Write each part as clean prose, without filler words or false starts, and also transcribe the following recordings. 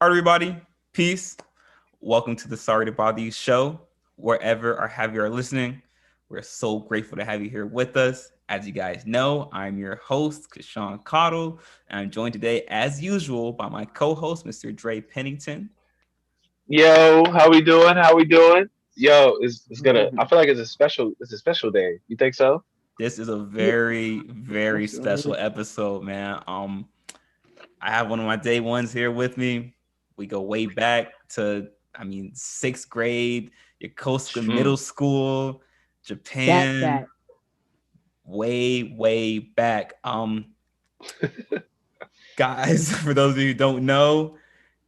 All right, everybody, peace. Welcome to the Sorry to Bother You show. Wherever or have you are listening, we're so grateful to have you here with us. As you guys know, I'm your host, Kashawn Cottle, and I'm joined today, as usual, by my co-host, Mr. Dre Pennington. Yo, how we doing? How we doing? Yo, it's gonna. I feel like it's a special day. You think so? This is a Yeah, very, very special definitely. episode, man. I have one of my day ones here with me. We go way back to, sixth grade, Yokosuka Middle Mm. School, That Japan, fact. way, way back. Guys, for those of you who don't know,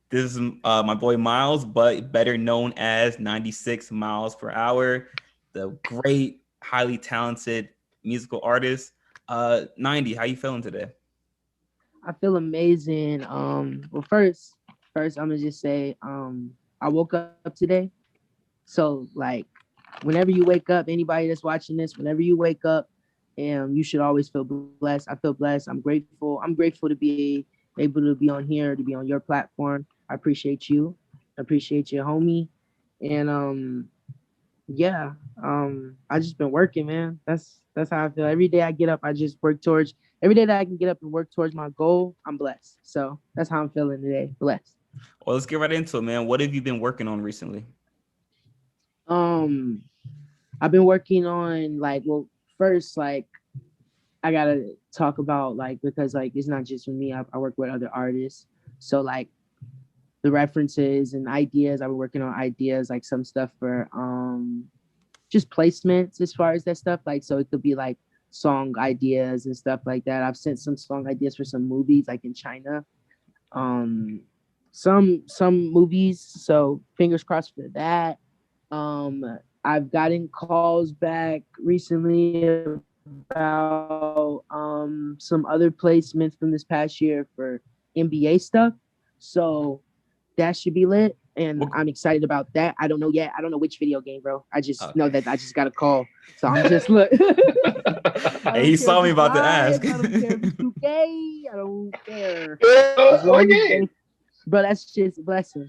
this is my boy Miles, but better known as 96 Miles Per Hour, the great, highly talented musical artist. 90, how you feeling today? I feel amazing. Well, first I'm gonna just say, I woke up today. So like, whenever you wake up, anybody that's watching this, whenever you wake up, you should always feel blessed. I feel blessed. I'm grateful. I'm grateful to be able to be on here, to be on your platform. I appreciate you. I appreciate you, homie. And yeah, I just been working, man. That's how I feel. Every day I get up, I just work towards. Every day that I can get up and work towards my goal, I'm blessed. So that's how I'm feeling today. Blessed. Well, let's get right into it, man. What have you been working on recently? Um, I've been working on like, well, first like I gotta talk about like because like it's not just with me. I work with other artists, so like the references and ideas. I've been working on ideas like some stuff for just placements as far as that stuff. Like, so it could be like song ideas and stuff like that. I've sent some song ideas for some movies like in China. Um, some movies. So fingers crossed for that. Um, I've gotten calls back recently about some other placements from this past year for NBA stuff. So that should be lit, and I'm What, excited about that. I don't know yet. I don't know which video game, bro. I just know okay. that I just got a call, so I'm just look. I Hey, he don't care saw if me it's about to ask. live. I don't care if it's 2K. I don't care as long as Okay. they, bro. That's just a blessing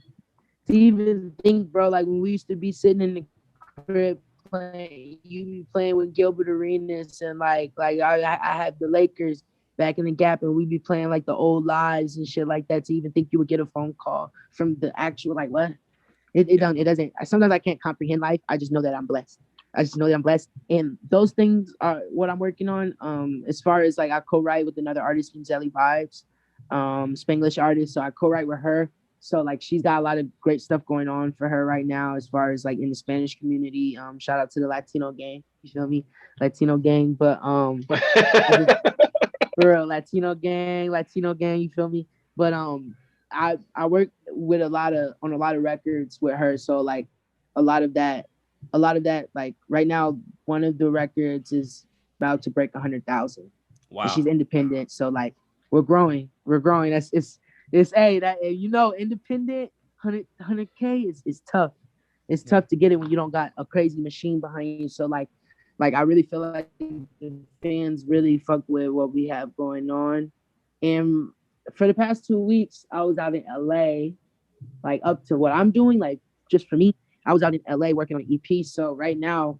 to even think, bro. Like when we used to be sitting in the crib playing, you be playing with Gilbert Arenas, and I had the Lakers back in the gap, and we be playing like the old lives and shit like that. To even think you would get a phone call from the actual like what? It don't, Yeah. it doesn't. Sometimes I can't comprehend life. I just know that I'm blessed. I just know that I'm blessed, and those things are what I'm working on. As far as like I co-write with another artist named Zelly Vibes, Spanglish artist. So I co-write with her. So like she's got a lot of great stuff going on for her right now as far as like in the Spanish community. Shout out to the Latino gang. You feel me? Latino gang. But I just for real Latino gang. You feel me? But I work with a lot of records with her. So like a lot of that, like right now, one of the records is about to break 100,000, and Wow. she's independent. So like we're growing. It's hey that independent 100K is tough. It's Yeah. tough to get it when you don't got a crazy machine behind you. So like I really feel like the fans really fuck with what we have going on. And for the past 2 weeks, I was out in LA, like up to what I'm doing, like just for me. I was out in LA working on an EP. So right now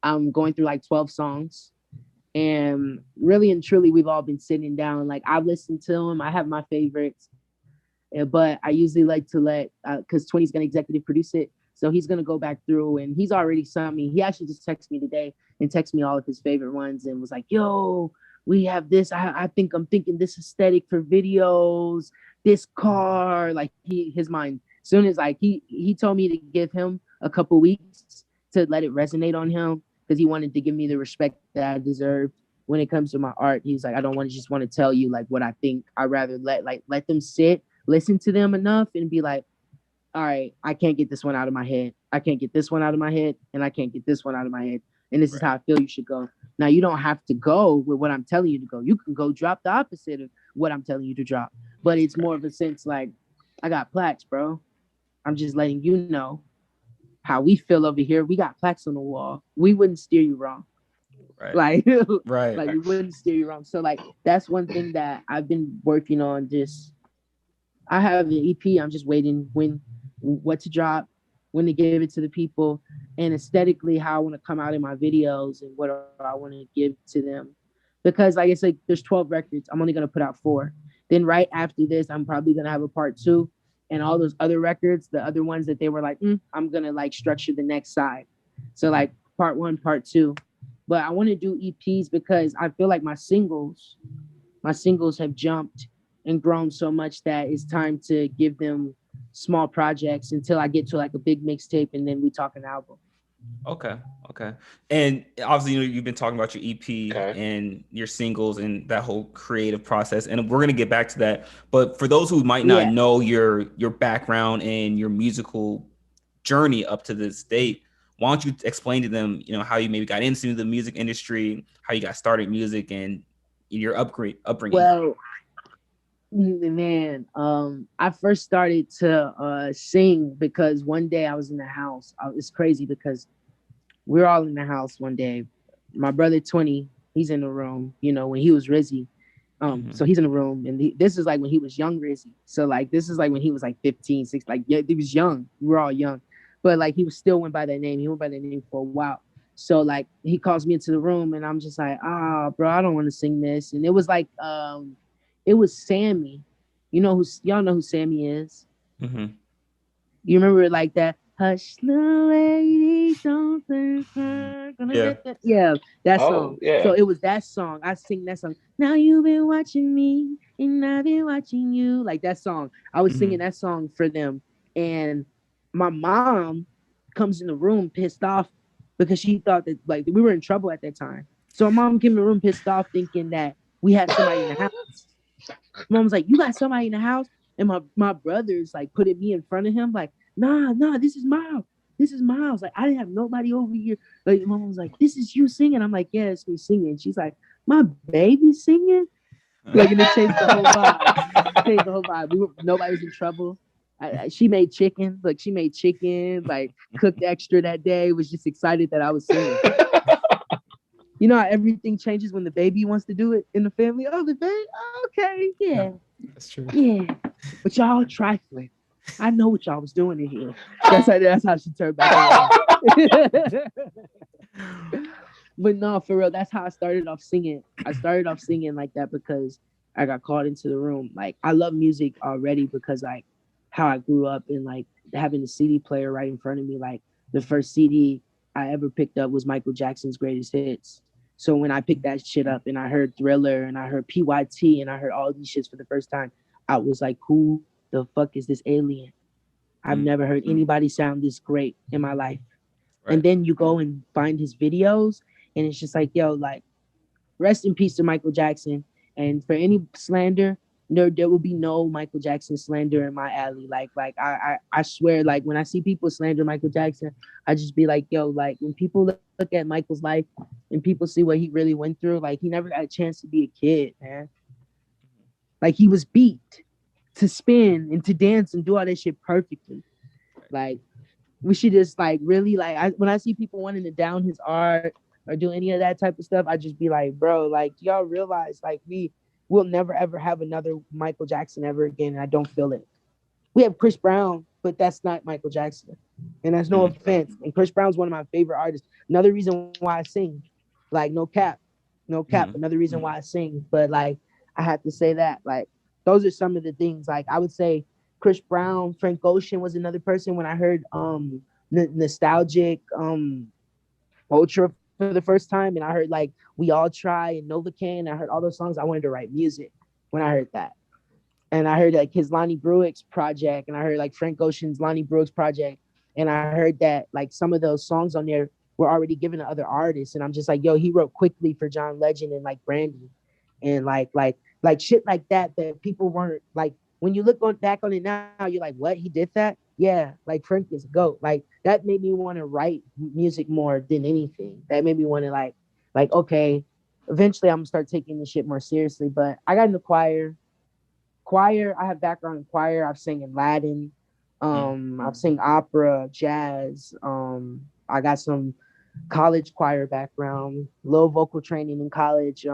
I'm going through like 12 songs. And really and truly, we've all been sitting down. Like I've listened to them. I have my favorites, but I usually like to let because 20's gonna executive produce it. So he's gonna go back through and he's already sent me. He actually just texted me today and texted me all of his favorite ones and was like, "Yo, we have this. I think I'm thinking this aesthetic for videos, this car." Like his mind. As soon as like he told me to give him a couple weeks to let it resonate on him because he wanted to give me the respect that I deserved when it comes to my art. He's like, I don't want to tell you like what I think. I rather let them sit, listen to them enough, and be like, all right, I can't get this one out of my head. I can't get this one out of my head, and I can't get this one out of my head. And this is Right. how I feel you should go. Now you don't have to go with what I'm telling you to go. You can go drop the opposite of what I'm telling you to drop. But it's Right. more of a sense like I got plaques, bro. I'm just letting you know how we feel over here. We got plaques on the wall. We wouldn't steer you wrong. Right. Like Right. like we wouldn't steer you wrong. So like that's one thing that I've been working on, just I have an EP. I'm just waiting what to drop, when to give it to the people, and aesthetically how I want to come out in my videos and what I want to give to them. Because like I said, there's 12 records. I'm only gonna put out 4. Then right after this, I'm probably gonna have a part 2, and all those other records, the other ones that they were like, I'm gonna like structure the next side. So like part 1, part 2. But I want to do EPs because I feel like my singles have jumped and grown so much that it's time to give them small projects until I get to like a big mixtape and then we talk an album. Okay, okay. And obviously, you've been talking about your EP Okay. and your singles and that whole creative process, and we're gonna get back to that. But for those who might not Yeah. know your background and your musical journey up to this date, why don't you explain to them, how you maybe got into the music industry, how you got started in music, and your upbringing. Well, man, I first started to sing because one day I was in the house. It's crazy because we're all in the house one day. My brother 20, he's in the room. When he was Rizzy. So he's in the room, and this is like when he was young Rizzy. So like this is like when he was like 15, 16. Like yeah, he was young. We were all young, but like he was still went by that name. He went by that name for a while. So like he calls me into the room, and I'm just like, bro, I don't want to sing this. And it was like, it was Sammy. Y'all know who Sammy is. Mm-hmm. You remember like that? Hush, little lady, don't think I'm gonna Yeah. get that. Yeah, that Oh song. So yeah. it was that song. I sing that song. Now you've been watching me, and I've been watching you. Like that song. I was Mm-hmm. singing that song for them, and my mom comes in the room pissed off because she thought that like we were in trouble at that time. So my mom came in the room pissed off, thinking that we had somebody in the house. Mom was like, "You got somebody in the house," and my brothers like putting me in front of him, like, "Nah, this is Miles. This is Miles. Like, I didn't have nobody over here." Like, mom was like, "This is you singing." I'm like, "Yeah, it's me singing." She's like, "My baby singing?" Like, and it changed the whole vibe. Changed the whole vibe. Nobody was in trouble. She made chicken. Like, she made chicken. Like, cooked extra that day. Was just excited that I was singing. You know how everything changes when the baby wants to do it in the family. Oh, the baby. Oh, okay, Yeah, yeah. that's true. Yeah, but y'all trifling. I know what y'all was doing in here. That's how she turned back around. But no, for real, that's how I started off singing. I started off singing like that because I got called into the room. Like I love music already because like how I grew up and like having the CD player right in front of me. Like the first CD I ever picked up was Michael Jackson's Greatest Hits. So when I picked that shit up and I heard Thriller and I heard PYT and I heard all these shits for the first time, I was like, who the fuck is this alien? I've Mm, never heard anybody sound this great in my life. And right. then you go and find his videos, and it's just like, yo, like, rest in peace to Michael Jackson. And for any slander, there will be no Michael Jackson slander in my alley. Like I swear, like when I see people slander Michael Jackson, I just be like, yo, like when people look at Michael's life and people see what he really went through, like he never got a chance to be a kid, man. Like he was beat to spin and to dance and do all that shit perfectly. Like we should just like really like when I see people wanting to down his art or do any of that type of stuff, I just be like, bro, like y'all realize like we will never ever have another Michael Jackson ever again. And I don't feel it. We have Chris Brown, but that's not Michael Jackson. And that's no Mm. offense. And Chris Brown's one of my favorite artists. Another reason why I sing, like no cap, no cap. Mm-hmm. Another reason why I sing, but like I have to say that like those are some of the things. Like I would say Chris Brown, Frank Ocean was another person when I heard nostalgic ultra for the first time and I heard like We All Try and Novocaine. I heard all those songs. I wanted to write music when I heard that. And I heard like his Lonnie Bruick's project and I heard like Frank Ocean's Lonnie Bruick's project. And I heard that like some of those songs on there were already given to other artists. And I'm just like, yo, he wrote quickly for John Legend and like Brandy. And like shit like that people weren't like when you look back on it now, you're like, what? He did that? Yeah, like Frank is a goat. Like that made me want to write music more than anything. That made me want to like okay, eventually I'm gonna start taking this shit more seriously. But I got in the choir. I have background in choir. I've sang in Latin. I've sing opera, jazz. I got some college choir background, low vocal training in college.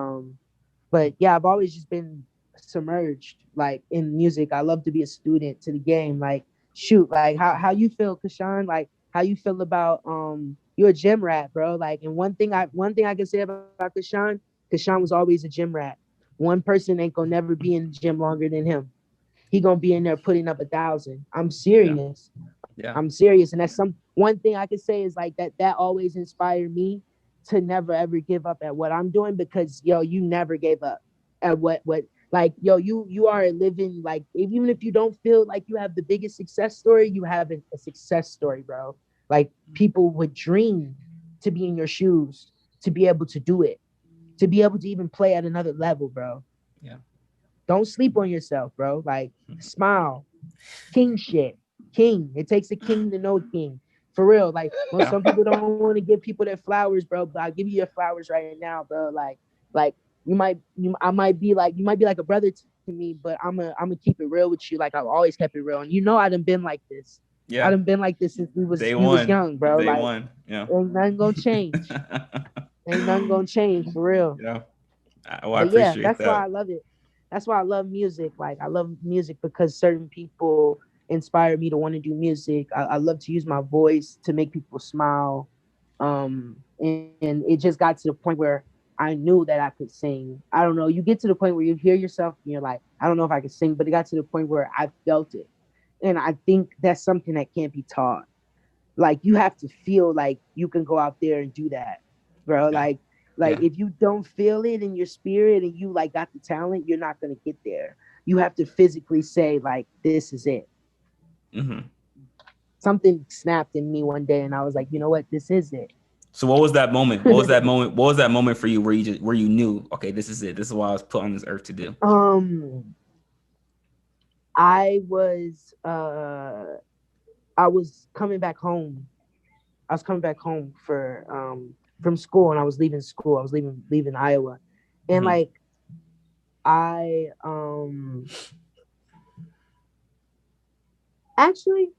But yeah, I've always just been submerged like in music. I love to be a student to the game. Like shoot, like how you feel, Kashawn? Like how you feel about you're a gym rat, bro. Like and one thing I can say about Kashawn was always a gym rat. One person ain't gonna never be in the gym longer than him. He gonna be in there putting up 1,000. I'm Yeah. serious. Yeah. I'm serious. And that's some one thing I could say is like that always inspired me to never ever give up at what I'm doing because yo, you never gave up at what like yo, you are living like even if you don't feel like you have the biggest success story, you have a success story, bro. Like people would dream to be in your shoes, to be able to do it, to be able to even play at another level, bro. Yeah. Don't sleep on yourself, bro. Like smile. King shit. King. It takes a king to know a king. For real. Like most Yeah. some people don't want to give people their flowers, bro. But I'll give you your flowers right now, bro. Like I might be like a brother to me, but I'm gonna keep it real with you. Like I've always kept it real. And you know I done been like this. I Yeah. done been like this since Day we was one. young, bro. Day Like one. Yeah. ain't nothing gonna change. Ain't nothing gonna change for real. Yeah. Well, I But yeah, appreciate that's why that. I love it. That's why I love music. Like I love music because certain people inspire me to want to do music. I love to use my voice to make people smile. And it just got to the point where I knew that I could sing. I don't know. You get to the point where you hear yourself and you're like, I don't know if I could sing, but it got to the point where I felt it. And I think that's something that can't be taught. Like you have to feel like you can go out there and do that, bro. Yeah. Like Yeah. if you don't feel it in your spirit and you like got the talent, you're not gonna get there. You have to physically say like this is it. Hmm. Something snapped in me one day and I was like, you know what, this is it. So what was that moment? What was that moment? What was that moment for you where you knew, okay, this is it. This is what I was put on this earth to do. um I was I was coming back home. I was coming back home for from school and I was leaving school. I was leaving Iowa. And Hmm. like I actually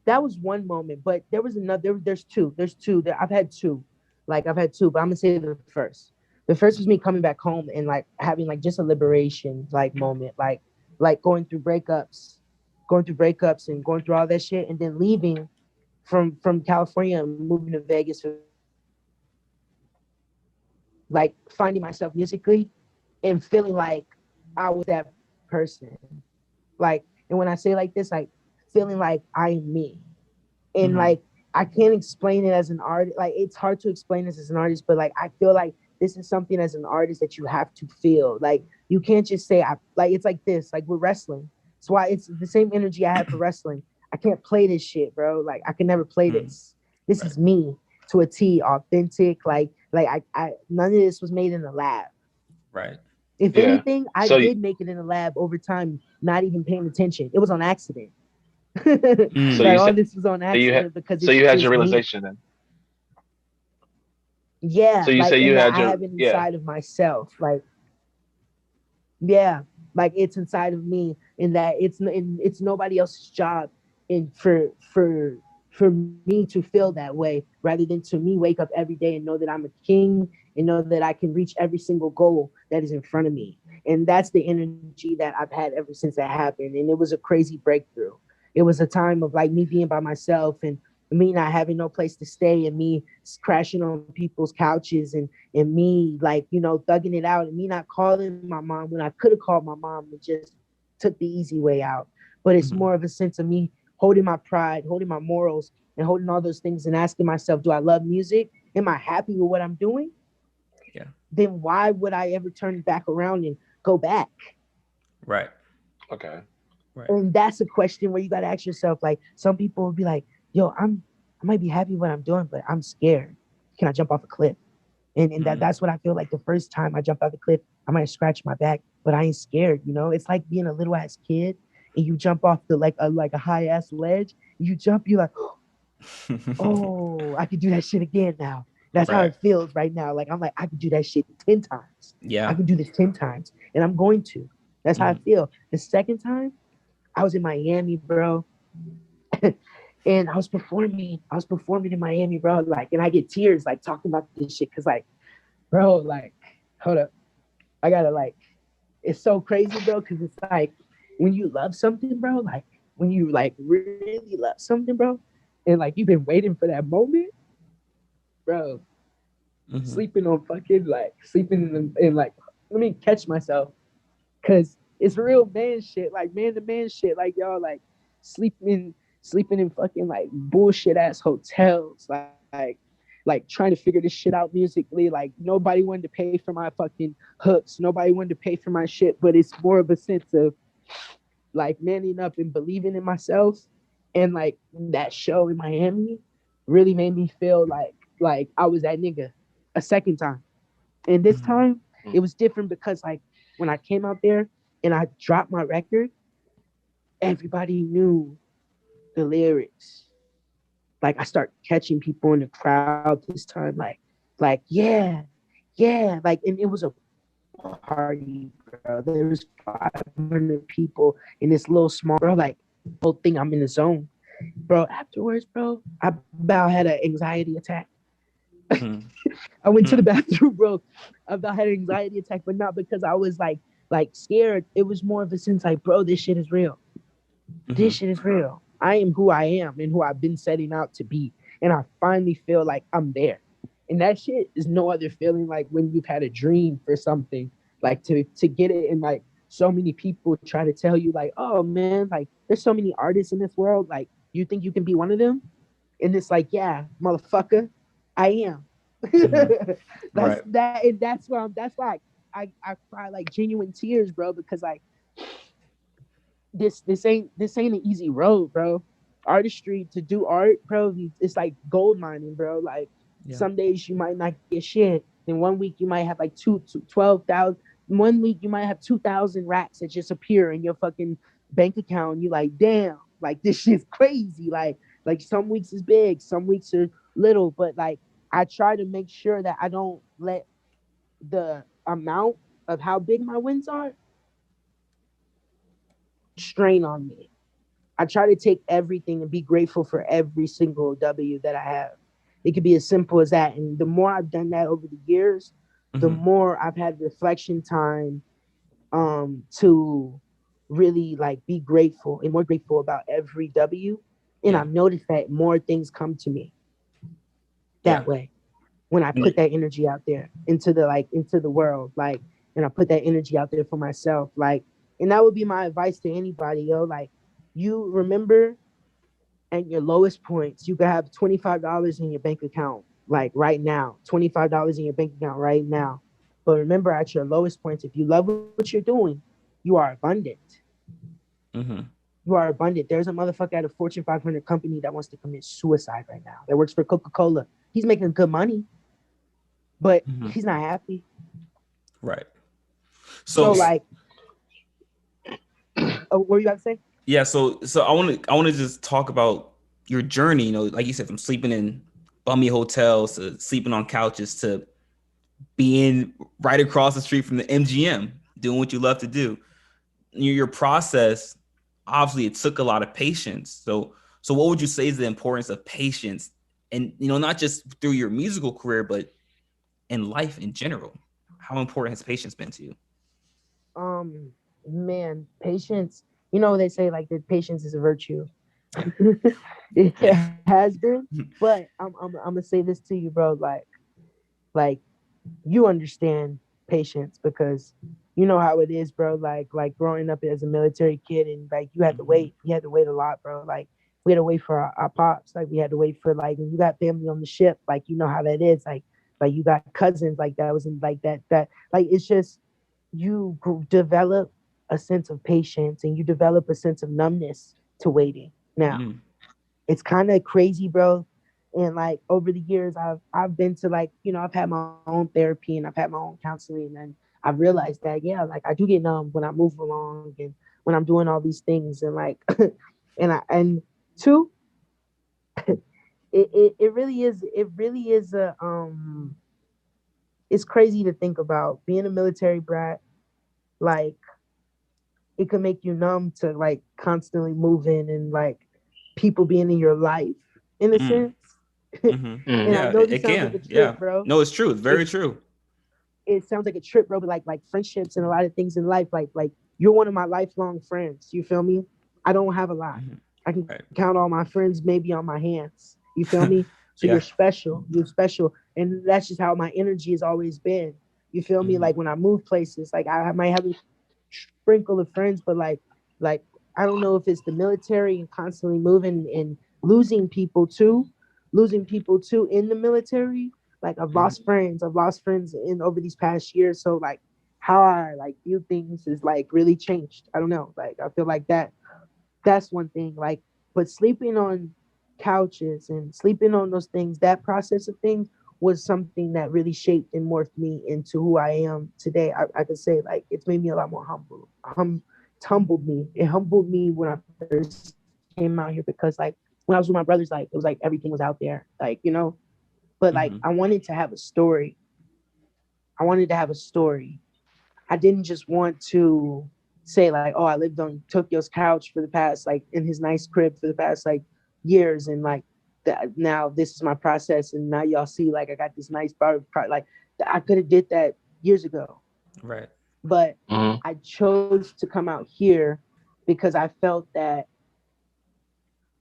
that was one moment, but there was another there's two. There's two. I've had two. Like I've had two, but I'm gonna say the first. The first was me coming back home and like having like just a liberation like moment, like going through breakups and going through all that shit, and then leaving from California and moving to Vegas for the first time, like finding myself musically and feeling like I was that person. Like, and when I say like this, like feeling like I am me. And like Hmm. I can't explain it as an artist. Like it's hard to explain this as an artist, but like I feel like this is something as an artist that you have to feel. Like you can't just say I like it's like this, like with wrestling. That's why it's the same energy I have for wrestling. I can't play this shit, bro. Like I can never play Hmm. this. This Right. is me to a T, authentic. Like I none of this was made in a lab. Right. If Yeah. anything, I So did make it in a lab over time, not even paying attention. It was on accident. so Mm. you Like all said this was on you had accident because so you had your it's me. realization then. Yeah, So you like say and you that had I your have it yeah. inside of myself. Like yeah, like it's inside of me, and that it's nobody else's job, and for me to feel that way, rather than to me wake up every day and know that I'm a king and know that I can reach every single goal that is in front of me, and that's the energy that I've had ever since that happened, and it was a crazy breakthrough. It was a time of like me being by myself and me not having no place to stay and me crashing on people's couches and me like thugging it out and me not calling my mom when I could have called my mom and just took the easy way out. But it's more of Hmm. a sense of me holding my pride, holding my morals, and holding all those things and asking myself, do I love music? Am I happy with what I'm doing? Yeah. Then why would I ever turn back around and go back? Right. Okay. Right. And that's a question where you got to ask yourself. Like some people will be like, "Yo, I might be happy with what I'm doing, but I'm scared. Can I jump off a cliff?" And Mm. that's what I feel like the first time I jumped off the cliff, I might scratch my back, but I ain't scared. It's like being a little ass kid and you jump off the like a high ass ledge. You jump, you like, oh, I can do that shit again now. That's how Right. it feels right now. Like I'm like, I can do that shit 10 times. I Yeah. can do this 10 times, and I'm going to. That's how I Hmm. feel. The second time, I was in Miami, bro. And I was performing in Miami, bro. Like, and I get tears like talking about this shit, cause like, bro, like, hold up, I gotta like, it's so crazy, bro, because it's like when you love something, bro, like when you like really love something, bro, and like you've been waiting for that moment, bro, Mm-hmm. sleeping on fucking like sleeping in like let me catch myself because it's real man shit, like man to man shit, like y'all like sleeping in fucking like bullshit ass hotels, like trying to figure this shit out musically. Like nobody wanted to pay for my fucking hooks, nobody wanted to pay for my shit, but it's more of a sense of like manning up and believing in myself. And like that show in Miami really made me feel like I was that nigga a second time. And this Mm-hmm. time it was different because like when I came out there and I dropped my record, everybody knew the lyrics. Like I start catching people in the crowd this time, like yeah, like and it was a party, bro. There was 500 people in this little small room, bro. Like whole thing, I'm in the zone, bro. Afterwards, bro, I about had an anxiety attack. I went to the Mm-hmm. bathroom, bro. I about had an anxiety attack, but not because I was like scared. It was more of a sense like, bro, this shit is real. This Mm-hmm. shit is real. I am who I am and who I've been setting out to be. And I finally feel like I'm there. And that shit is no other feeling like when you've had a dream for something, like to get it and like so many people try to tell you like, oh man, like there's so many artists in this world. Like, you think you can be one of them? And it's like, yeah, motherfucker, I am. Mm-hmm. Right. And that's why I cry like genuine tears, bro, because like this ain't an easy road, bro. Artistry to do art, bro, it's like gold mining, bro. Like Yeah. some days you might not get shit. Then 1 week you might have like 12,000. 1 week you might have 2,000 racks that just appear in your fucking bank account. And you like, damn, like this shit's crazy. Like some weeks is big, some weeks are little, but like I try to make sure that I don't let the amount of how big my wins are strain on me. I try to take everything and be grateful for every single W that I have. It could be as simple as that. And the more I've done that over the years, the Mm-hmm. more I've had reflection time to really like be grateful and more grateful about every W. And Yeah. I've noticed that more things come to me Yeah. that way when I put that energy out there into the world, like, and I put that energy out there for myself, like, and that would be my advice to anybody, yo. Like, you remember at your lowest points, you could have $25 in your bank account, like right now, $25 in your bank account right now. But remember, at your lowest points, if you love what you're doing, you are abundant. Mm-hmm. You are abundant. There's a motherfucker at a Fortune 500 company that wants to commit suicide right now. That works for Coca-Cola. He's making good money, but Mm-hmm. he's not happy. Right. So So Yeah. like, what were you about to say? yeah, so I want to just talk about your journey, like you said, from sleeping in bummy hotels to sleeping on couches to being right across the street from the MGM, doing what you love to do. Your process, obviously, it took a lot of patience. So what would you say is the importance of patience, and not just through your musical career, but in life in general? How important has patience been to you? Um, Man, patience. You know they say like that patience is a virtue. It Yeah. has been, but I'm gonna say this to you, bro. Like you understand patience because you know how it is, bro. Like growing up as a military kid and like you had to Mhm. wait. You had to wait a lot, bro. Like we had to wait for our pops. Like we had to wait for like when you got family on the ship. Like you know how that is. Like you got cousins like that was in like that like it's just you develop a sense of patience and you develop a sense of numbness to waiting. Now Mm. it's kind of crazy, bro. And like over the years, I've been to like I've had my own therapy and I've had my own counseling, and I've realized that yeah, like I do get numb when I move along and when I'm doing all these things, and like and two, it really is a it's crazy to think about being a military brat. Like it could make you numb to like constantly moving and like people being in your life in a Mm. sense. Hmm. And Mm. I Yeah, know it this sounds like can. a Yeah. trick, bro. No, it's true. It's very It's true. it sounds like a trip, bro, but like friendships and a lot of things in life, like you're one of my lifelong friends. You feel me? I don't have a lot. Mhm. I can Right. count all my friends maybe on my hands. You feel me? So you're Yeah. special. You're special. And that's just how my energy has always been. You feel me? Mhm. Like when I move places, like I might have a sprinkle of friends, but like I don't know if it's the military and constantly moving and losing people too in the military. Like Mhm. I've lost friends in over these past years. So like how I like view things is like really changed. I don't know. Like I feel like that's one thing. Like, but sleeping on couches and sleeping on those things, that process of things was something that really shaped and morphed me into who I am today. I could say like it's made me a lot more humble. It's humbled me. It humbled me when I first came out here because like when I was with my brothers, like it was like everything was out there, like But like I Mhm. wanted to have a story. I wanted to have a story. I didn't just want to say like, oh, I lived on Tokyo's couch for the past like in his nice crib for the past like years, and like that now this is my process, and now y'all see like I got this nice bar. Like I could have did that years ago, Right. but Mhm. I chose to come out here because I felt that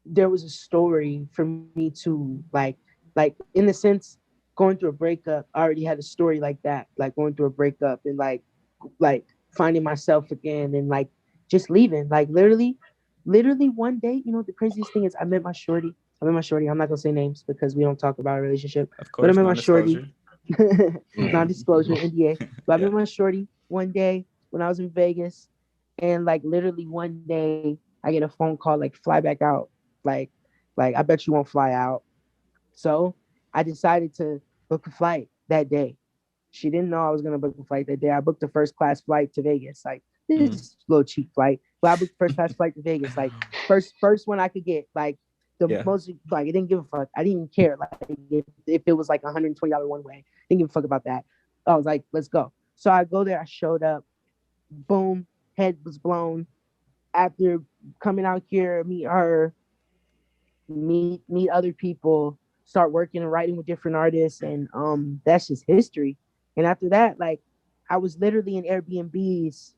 there was a story for me to like in the sense going through a breakup. I already had a story like that, like going through a breakup and like finding myself again and like just leaving. Like literally one day, you know, the craziest thing is I met my shorty. I'm not gonna say names because we don't talk about a relationship, Of but I course, met my shorty. non-disclosure. Non-disclosure NDA. But I met Yeah. my shorty one day when I was in Vegas, and like literally one day I get a phone call like fly back out, like like I bet you won't fly out. So I decided to book a flight that day. She didn't know I was gonna book a flight that day. I booked a first class flight to Vegas. Like this Mhm. is a little cheap flight, but I booked first class flight to Vegas. Like first one I could get. Like the Yeah. most like I didn't give a fuck. I didn't care. Like if it was like $120 one way, didn't give a fuck about that. I was like, let's go. So I go there. I showed up. Boom, head was blown. After coming out here, meet her, meet other people, start working and writing with different artists, and that's just history. And after that, like I was literally in Airbnbs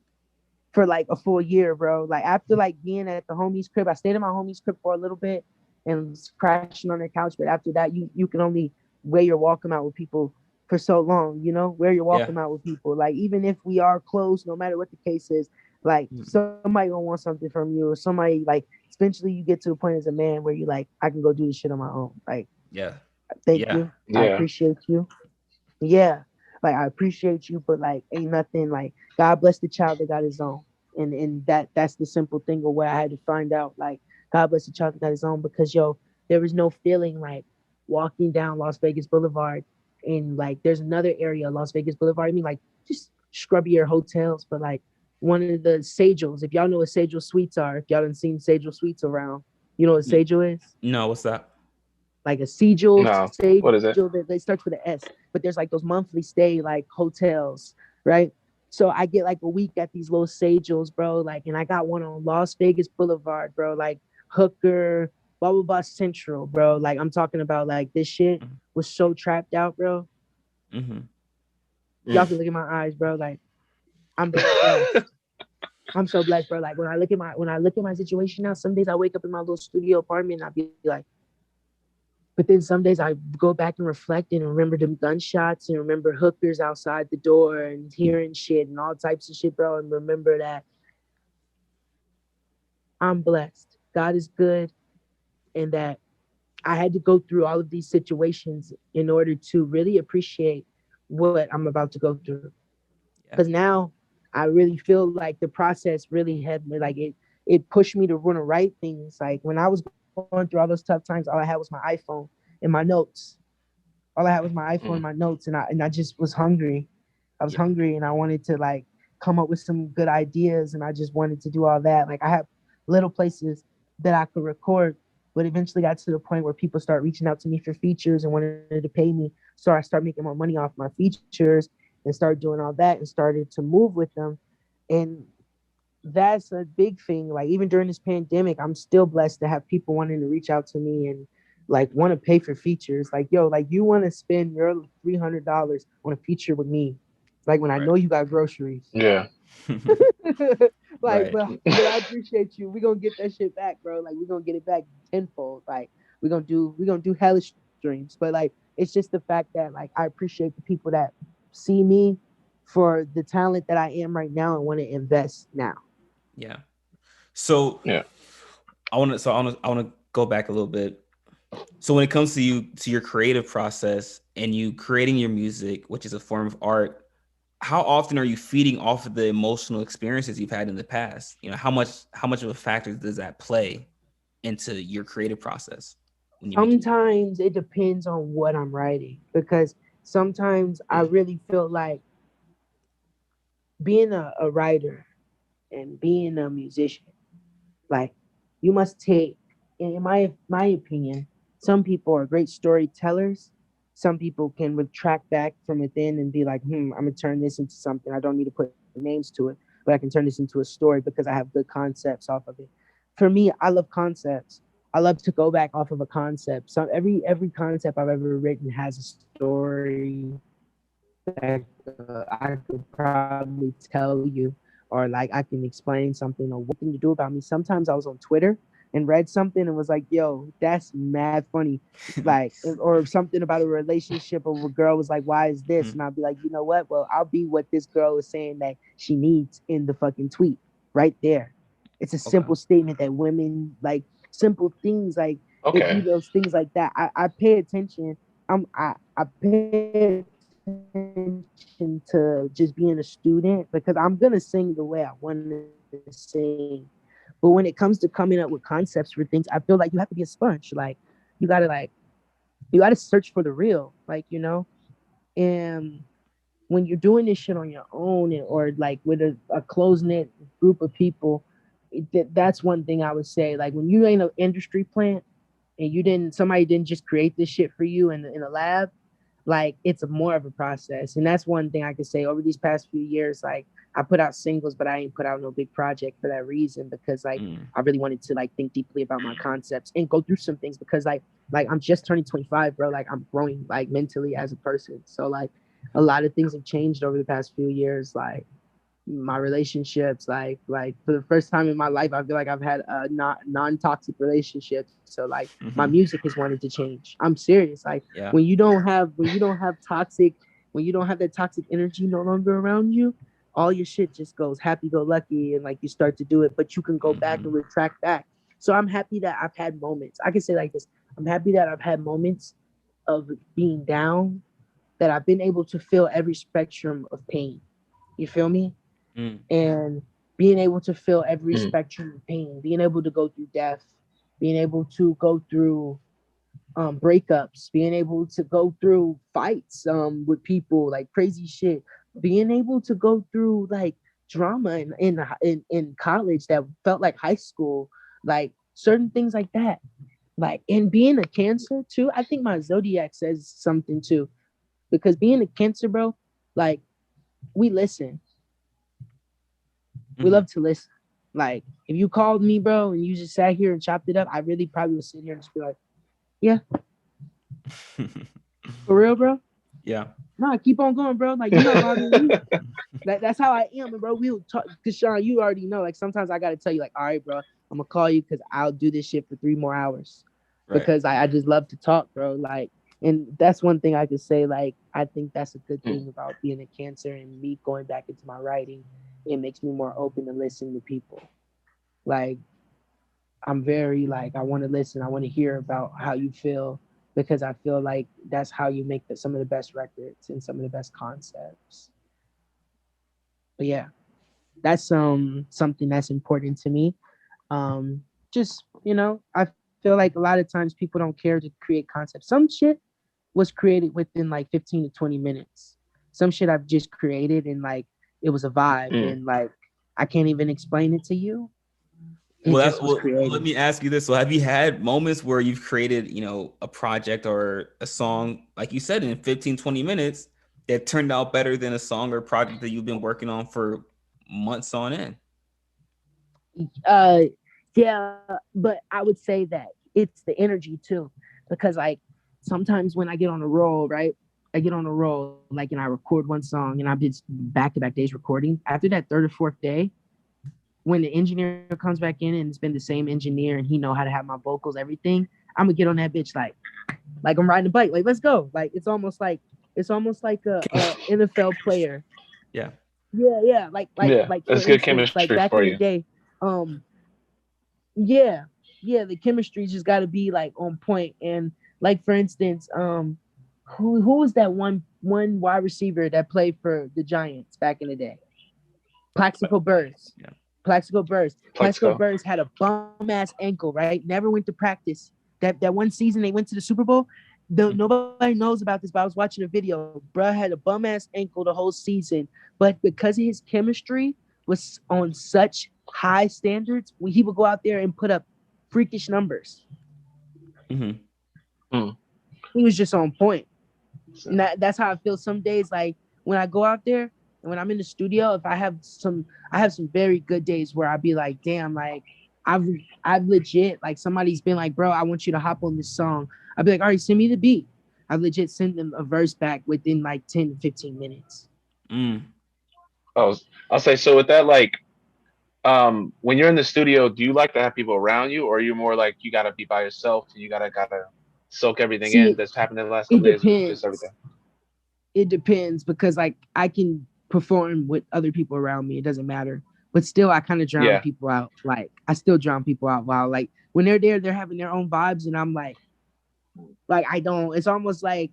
for like a full year, bro. Like after like being at the homie's crib, I stayed in my homie's crib for a little bit and was crashing on their couch. But after that, you can only wear your welcome out with people for so long, you know, wear your Yeah. welcome out with people. Like even if we are close, no matter what the case is, like Mhm. somebody gonna want something from you, or somebody like eventually you get to a point as a man where you like, I can go do this shit on my own. Like, Yeah. thank Yeah. you. I Yeah. appreciate you. Yeah. Like I appreciate you, but like ain't nothing like God bless the child that got his own. And that's the simple thing of where I had to find out like God bless the child that got his own, because yo, there was no feeling like walking down Las Vegas Boulevard and like there's another area, Las Vegas Boulevard. I mean like just scrubbier hotels, but like one of the Sagels, if y'all know what Sagel Suites are, if y'all done seen Sagel Suites around, you know what N- Sagel is? No, what's that? Like a Segel, No. Sagel What is it? that starts with an S, but there's like those monthly stay like hotels, right? So I get like a week at these little Sagels, bro. Like, and I got one on Las Vegas Boulevard, bro. Like Hooker, blah blah blah Central, bro. Like I'm talking about like this shit Mhm. was so trapped out, bro. Mhm. Y'all Mm. can look at my eyes, bro. Like I'm blessed. I'm so blessed, bro. Like when I look at my situation now, some days I wake up in my little studio apartment and I be like, but then some days I go back and reflect and remember them gunshots and remember hookers outside the door and hearing shit and all types of shit, bro. And remember that I'm blessed. God is good, and that I had to go through all of these situations in order to really appreciate what I'm about to go through. Yeah. Because now I really feel like the process really had me like it pushed me to want to write things. Like when I was going through all those tough times, all I had was my iPhone and my notes. All I had was my iPhone and my Mm. notes, and I just was hungry. I was Yeah. hungry and I wanted to like come up with some good ideas, and I just wanted to do all that. Like I have little places that I could record, but eventually got to the point where people start reaching out to me for features and wanted to pay me. So I start making more money off my features and started doing all that and started to move with them. And that's a big thing. Like even during this pandemic, I'm still blessed to have people wanting to reach out to me and like want to pay for features. Like, yo, like you want to spend your $300 on a feature with me. Like when I Right. know you got groceries. Yeah. Like, Right. but I appreciate you. We gonna get that shit back, bro. Like we gonna get it back tenfold. Like we gonna do hellish streams. But like it's just the fact that like I appreciate the people that see me for the talent that I am right now and want to invest now. Yeah. So Yeah. I want to go back a little bit. So when it comes to you to your creative process and you creating your music, which is a form of art, how often are you feeding off of the emotional experiences you've had in the past? You know, how much of a factor does that play into your creative process when you're making music? Sometimes it depends on what I'm writing because sometimes I really feel like being a writer and being a musician, like you must take, in my opinion, some people are great storytellers. Some people can retract back from within and be like, I'm gonna turn this into something. I don't need to put names to it, but I can turn this into a story because I have good concepts off of it. For me, I love concepts. I love to go back off of a concept. So every concept I've ever written has a story that I could probably tell you, or like I can explain something or what thing to do about me. Sometimes I was on Twitter and read something and was like, "Yo, that's mad funny," like, or something about a relationship of a girl was like, "Why is this?" And I'll be like, "You know what? Well, I'll be what this girl is saying that she needs in the fucking tweet right there." It's a Okay. simple statement that women like, simple things like it be Okay. those things like that. I pay attention. I pay attention to just being a student because I'm gonna sing the way I want to sing. But when it comes to coming up with concepts for things, I feel like you have to be a sponge. Like you gotta you gotta search for the real, like, and when you're doing this shit on your own or like with a close knit group of people, that's one thing I would say. Like when you ain't an industry plant and somebody didn't just create this shit for you in a lab, like it's more of a process. And that's one thing I could say over these past few years. Like I put out singles, but I ain't put out no big project for that reason because like Mm. I really wanted to like think deeply about my concepts and go through some things because like I'm just turning 25, bro. Like I'm growing like mentally as a person. So like a lot of things have changed over the past few years. Like my relationships, like for the first time in my life, I feel like I've had a not non-toxic relationship. So like my Hmm. music has wanted to change. I'm serious. Like Yeah. when you don't have toxic, when you don't have that toxic energy no longer around you, all your shit just goes happy go lucky and like you start to do it, but you can go back and Hmm. retract back. So I'm happy that I've had moments. I can say like this. I'm happy that I've had moments of being down, that I've been able to feel every spectrum of pain. You feel me? Mm. And being able to feel every Mm. spectrum of pain, being able to go through death, being able to go through breakups, being able to go through fights with people, like crazy shit, being able to go through like drama in college that felt like high school, like certain things like that. Like, and being a Cancer too, I think my zodiac says something too, because being a Cancer, bro, like we listen, we Hmm. love to listen. Like, if you called me, bro, and you just sat here and chopped it up, I really probably would sit here and just be like, yeah, for real, bro. Yeah. No, keep on going, bro. Like, you're not bothering me. That's how I am, and bro, we'll talk. Cause Sean, you already know. Like, sometimes I gotta tell you, like, all right, bro, I'm gonna call you because I'll do this shit for 3 more hours Right. because I just love to talk, bro. Like, and that's one thing I could say. Like, I think that's a good Mm. thing about being a Cancer and me going back into my writing. It makes me more open to listen to people. Like, I'm very like I want to listen. I want to hear about how you feel because I feel like that's how you make some of the best records and some of the best concepts. But yeah, that's something that's important to me. Just I feel like a lot of times people don't care to create concepts. Some shit was created within like 15 to 20 minutes. Some shit I've just created and like it was a vibe Mm. and like I can't even explain it to you. It Well, just was let created. me ask you this. So, have you had moments where you've created, a project or a song, like you said, in 15, 20 minutes that turned out better than a song or project that you've been working on for months on end? Uh, yeah, but I would say that it's the energy too, because like sometimes when I get on a roll, right? I get on a roll, like, and I record one song, and I've been back-to-back days recording. After that third or fourth day, when the engineer comes back in and it's been the same engineer and he know how to have my vocals, everything, I'm gonna get on that bitch like I'm riding a bike. Like, let's go. Like, it's almost like a NFL player. Yeah. Yeah. Yeah, Like for it's good instance, like chemistry back for in the you. day, um, yeah, yeah, the chemistry just got to be like on point. And like for instance, who was that one wide receiver that played for the Giants back in the day? Plaxico Burress. Yeah. Plaxico Burress. Plaxico Plexico. Burress had a bum ass ankle, right? Never went to practice. That one season they went to the Super Bowl. Nobody knows about this, but I was watching a video. Bruh had a bum ass ankle the whole season, but because his chemistry was on such high standards, he would go out there and put up freakish numbers. Mm-hmm. Mm. He was just on point. So, And that's how I feel some days. Like when I go out there and when I'm in the studio, if I have some very good days where I'd be like, damn, like I've I've legit, like somebody's been like, bro, I want you to hop on this song. I'd be like, all right, send me the beat. I legit sent them a verse back within like 10 to 15 minutes. Mm. oh, I'll say so with that. Like, when you're in the studio, do you like to have people around you, or are you more like you gotta be by yourself? You gotta soak everything in See, that's happened in the last it couple days, or just everything? depends. It depends because like I can perform with other people around me. It doesn't matter. But still I kind of drown Yeah, people out. Like I still drown people out while like when they're there, they're having their own vibes and I'm like I don't. It's almost like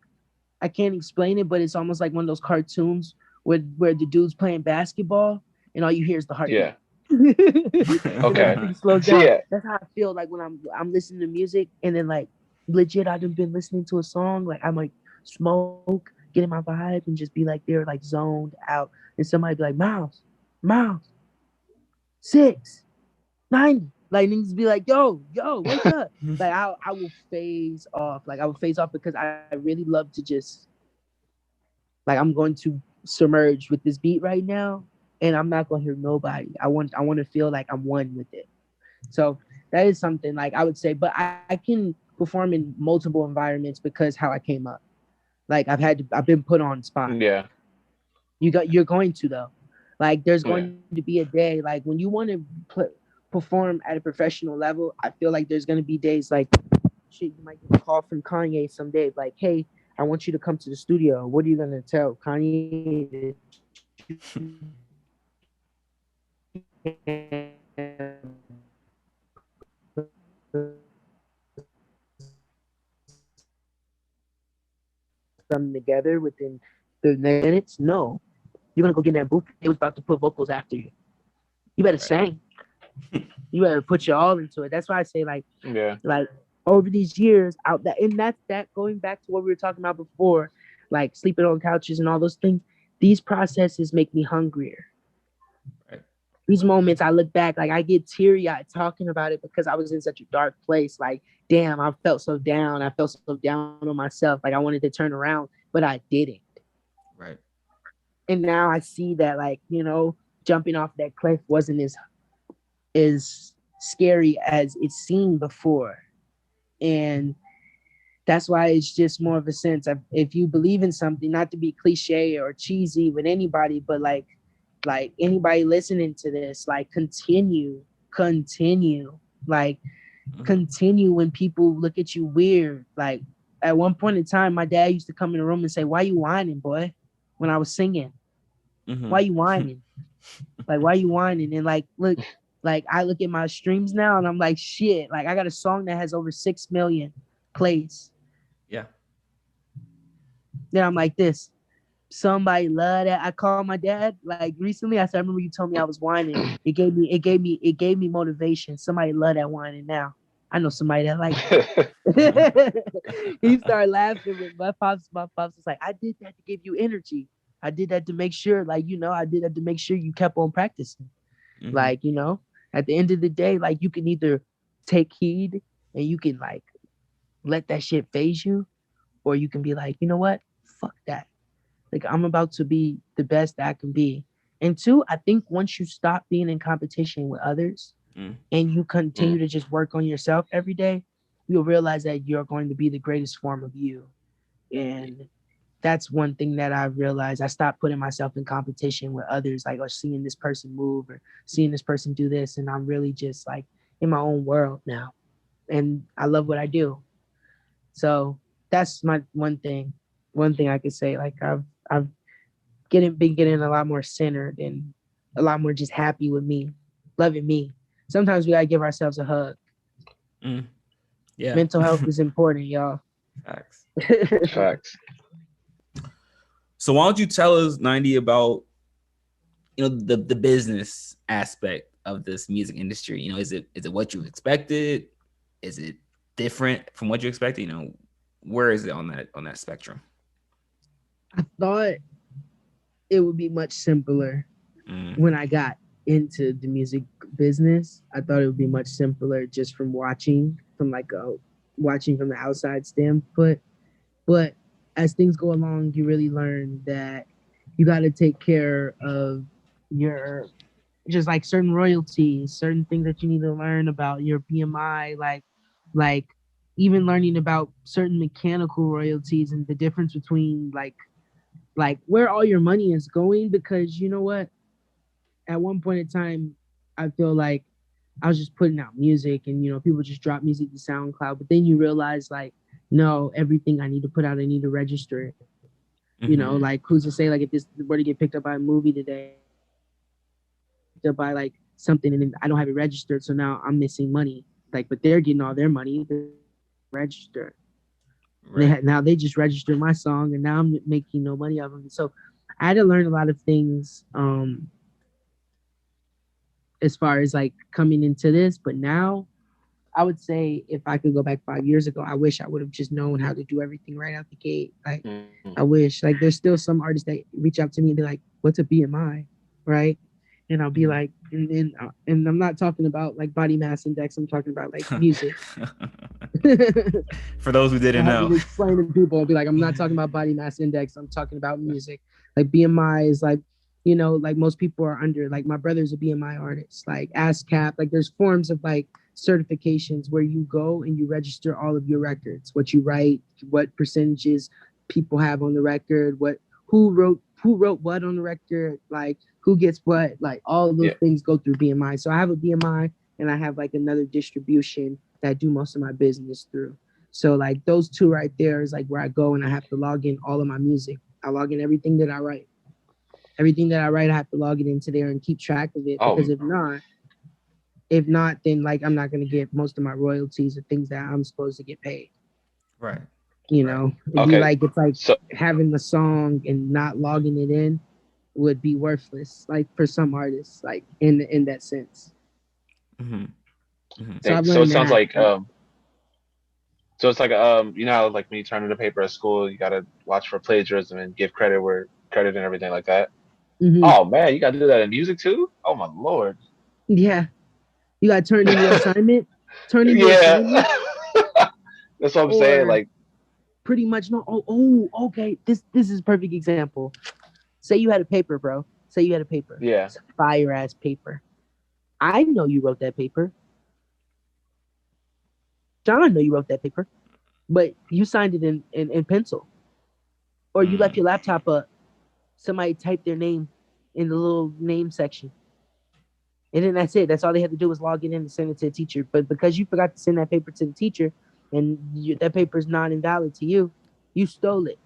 I can't explain it, but it's almost like one of those cartoons where the dude's playing basketball and all you hear is the yeah. heartbeat. And Okay. everything slows See, down. yeah, That's how I feel like when I'm listening to music and then like legit I've been listening to a song, like I might smoke, get in my vibe and just be like there like zoned out. And somebody be like, Miles, 690. Like niggas be like, yo, wake up. Like I will phase off. Like I will phase off because I really love to just like I'm going to submerge with this beat right now and I'm not gonna hear nobody. I want to feel like I'm one with it. So that is something like I would say, but I can perform in multiple environments because how I came up. Like I've been put on spot. yeah, You're going to though. Like there's yeah. going to be a day like when you want to perform at a professional level. I feel like there's going to be days like shit. You might get a call from Kanye someday, like, hey, I want you to come to the studio. What are you gonna tell Kanye that something together within the next minutes? No, you're gonna go get in that booth. They was about to put vocals after you. You better Right. sing. You better put your all into it. That's why I say Yeah. like over these years out that and that's that going back to what we were talking about before, like sleeping on couches and all those things. These processes make me hungrier. Right. These moments I look back, like I get teary-eyed talking about it because I was in such a dark place. Like, damn, I felt so down. I felt so down on myself. Like I wanted to turn around, but I didn't. Right. And now I see that, like, jumping off that cliff wasn't as scary as it seemed before. And that's why it's just more of a sense of if you believe in something, not to be cliche or cheesy with anybody, but like anybody listening to this, like continue, like continue when people look at you weird. Like at one point in time, my dad used to come in the room and say, "Why you whining, boy?" When I was singing, Mm-hmm. "Why you whining? Like why you whining?" And like look, like I look at my streams now and I'm like, shit, like I got a song that has over 6 million plays. Yeah. Then I'm like this. Somebody love that. I called my dad like recently. I said, I remember you told me I was whining. It gave me motivation. Somebody love that whining now. I know somebody that like it. He started laughing with my pops. My pops was like, I did that to give you energy. I did that to make sure, like, I did that to make sure you kept on practicing. Mm-hmm. Like, at the end of the day, like you can either take heed and you can like let that shit phase you, or you can be like, you know what? Fuck that. Like I'm about to be the best that I can be. And two, I think once you stop being in competition with others and you continue to just work on yourself every day, you'll realize that you're going to be the greatest form of you. And that's one thing that I've realized. I stopped putting myself in competition with others, like, or seeing this person move or seeing this person do this, and I'm really just like in my own world now, and I love what I do. So that's my one thing. One thing I could say, like I've been getting a lot more centered and a lot more just happy with me, loving me. Sometimes we gotta give ourselves a hug. Yeah. Mental health is important, y'all. Facts. Facts. So why don't you tell us, 90, about the business aspect of this music industry? Is it what you expected? Is it different from what you expected? Where is it on that spectrum? I thought it would be much simpler when I got into the music business. I thought it would be much simpler just from watching from the outside standpoint. But as things go along, you really learn that you got to take care of your just like certain royalties, certain things that you need to learn about your BMI, like even learning about certain mechanical royalties and the difference between like where all your money is going. Because you know what, at one point in time, I feel like I was just putting out music and people just drop music to SoundCloud, but then you realize like, no, everything I need to put out, I need to register it. Like who's to say like if this were to get picked up by a movie today, picked up by like something and then I don't have it registered, so now I'm missing money. Like, but they're getting all their money registered. Right. Now they just registered my song and now I'm making no money off of it. So I had to learn a lot of things as far as like coming into this. But now I would say if I could go back 5 years ago, I wish I would have just known how to do everything right out the gate. Like I wish, like there's still some artists that reach out to me and be like, what's a BMI? Right. And I'll be like, and I'm not talking about like body mass index. I'm talking about like music. For those who didn't know, explain to people, I'll be like, I'm not talking about body mass index. I'm talking about music. Like BMI is like, like most people are under. Like my brother's a BMI artist. Like ASCAP. Like there's forms of like certifications where you go and you register all of your records, what you write, what percentages people have on the record, who wrote what on the record, like who gets what, like all of those things go through BMI. So I have a BMI and I have like another distribution that I do most of my business through. So like those two right there is like where I go and I have to log in all of my music. I log in everything that I write. Everything that I write, I have to log it into there and keep track of it. Because if not, then like I'm not gonna get most of my royalties or things that I'm supposed to get paid. Right. It'd be like it's like having the song and not logging it in would be worthless, like for some artists, like in that sense. So it sounds like so it's like how like when you turn in a paper at school, you gotta watch for plagiarism and give credit where credit and everything like that. Oh man, you gotta do that in music too? Oh my lord. Yeah. You gotta turn in your assignment. Turn in your assignment. That's what I'm saying. Like pretty much no. Okay. This is a perfect example. Say you had a paper, bro. Say you had a paper. Yeah. It's a fire ass paper. I know you wrote that paper. John, know you wrote that paper, but you signed it in pencil, or you left your laptop up. Somebody typed their name in the little name section, and then that's it. That's all they had to do was log it in and send it to the teacher. But because you forgot to send that paper to the teacher, and that paper is not invalid to you, you stole it.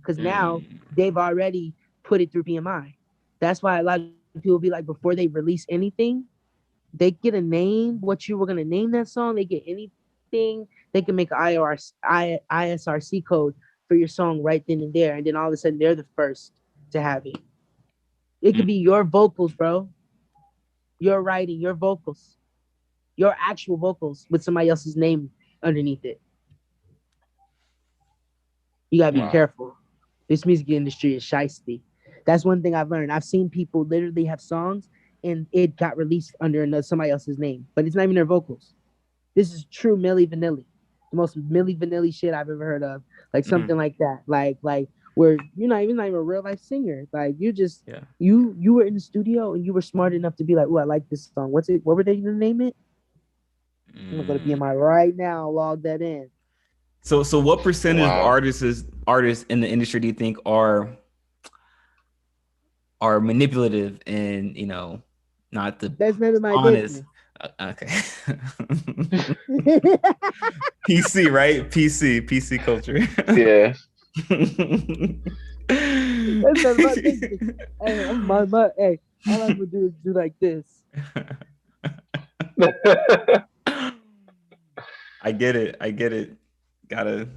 Because now they've already put it through BMI. That's why a lot of people be like, before they release anything, they get a name, what you were going to name that song. They get anything. They can make an ISRC code for your song right then and there. And then all of a sudden, they're the first to have it. It could be your vocals, bro. Your writing, your vocals. Your actual vocals with somebody else's name underneath it. You got to be careful. This music industry is shiesty. That's one thing I've learned. I've seen people literally have songs and it got released under somebody else's name, but it's not even their vocals. This is true Milli Vanilli, the most Milli Vanilli shit I've ever heard of. Like something like that. Like where you're not even a real life singer. Like you just you were in the studio and you were smart enough to be like, oh, I like this song. What's it? What were they gonna name it? I'm gonna go to BMI right now, log that in. So what percentage of Wow. artists in the industry do you think are manipulative and, not the That's none of my honest? business. Okay. PC, right? PC culture. Yeah. That's none of my business. Hey, hey, all I'm gonna do is do like this. I get it. I get it. Gotta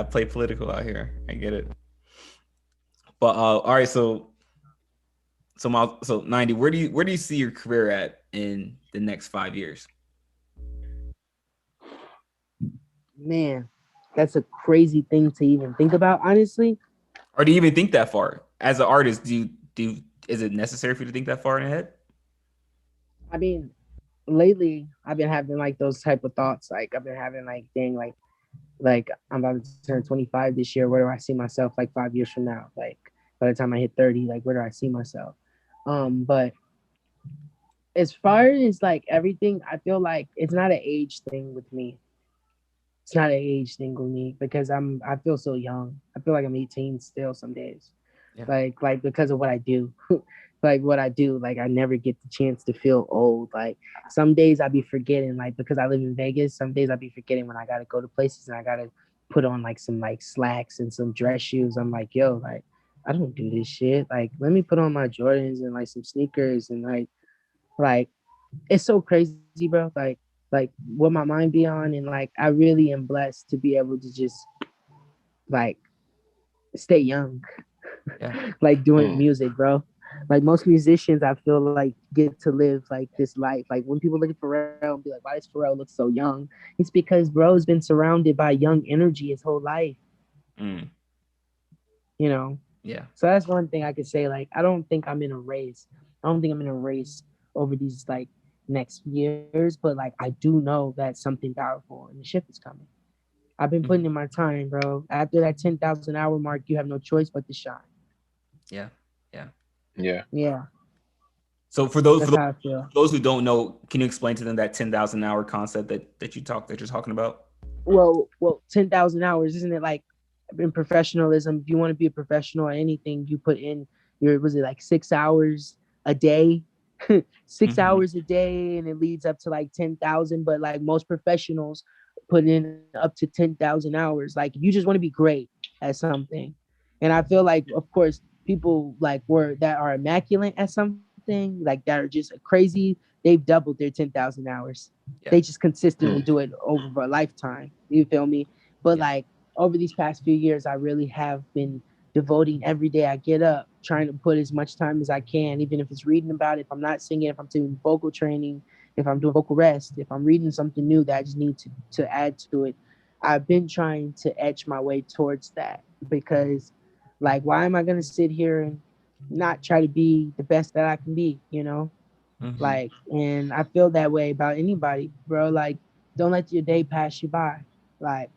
play political out here. I get it. But all right, so 90, where do you see your career at in the next 5 years? Man, that's a crazy thing to even think about, honestly. Or do you even think that far? As an artist, is it necessary for you to think that far ahead? I mean, lately I've been having like those type of thoughts. Like I've been having like, dang, like I'm about to turn 25 this year. Where do I see myself like 5 years from now? Like by the time I hit 30, like where do I see myself? But as far as like everything, I feel like it's not an age thing with me. It's not an age thing with me because I feel so young. I feel like I'm 18 still some days. Yeah. Like because of what I do. Like what I do, like I never get the chance to feel old. Like some days I be forgetting, like because I live in Vegas, some days I be forgetting when I gotta go to places and I gotta put on like some like slacks and some dress shoes. I'm like, yo, like I don't do this shit. Like let me put on my Jordans and like some sneakers and like it's so crazy, bro. Like what my mind be on, and like I really am blessed to be able to just like stay young, Yeah. like doing music, bro. Like most musicians, I feel like get to live like this life. Like when people look at Pharrell and be like, "Why does Pharrell look so young?" It's because bro's been surrounded by young energy his whole life. Mm. You know, Yeah. so that's one thing I could say. Like I don't think I'm in a race. I don't think I'm in a race over these like next years, but like I do know that something powerful and the shift is coming. I've been putting in my time, bro. After that 10,000 hour mark, you have no choice but to shine. Yeah. Yeah. Yeah. Yeah, So that's how I feel. those who don't know, can you explain to them that 10,000 hour concept that you're talking about? Well, 10,000 hours, isn't it like in professionalism? If you want to be a professional at anything, you put in your, was it like 6 hours a day? Six Mm-hmm. hours a day, and it leads up to like 10,000. But like most professionals put in up to 10,000 hours. Like if you just want to be great at something. And I feel like, of course, people like were that are immaculate at something, like that are just crazy, they've doubled their 10,000 hours. They Yeah. just consistently do it over a lifetime. You feel me? But Yeah. like over these past few years, I really have been devoting every day I get up, trying to put as much time as I can, even if it's reading about it, if I'm not singing, if I'm doing vocal training, if I'm doing vocal rest, if I'm reading something new that I just need to add to it. I've been trying to etch my way towards that because, like, why am I going to sit here and not try to be the best that I can be, you know? Mm-hmm. Like, and I feel that way about anybody, bro. Like, don't let your day pass you by. Like,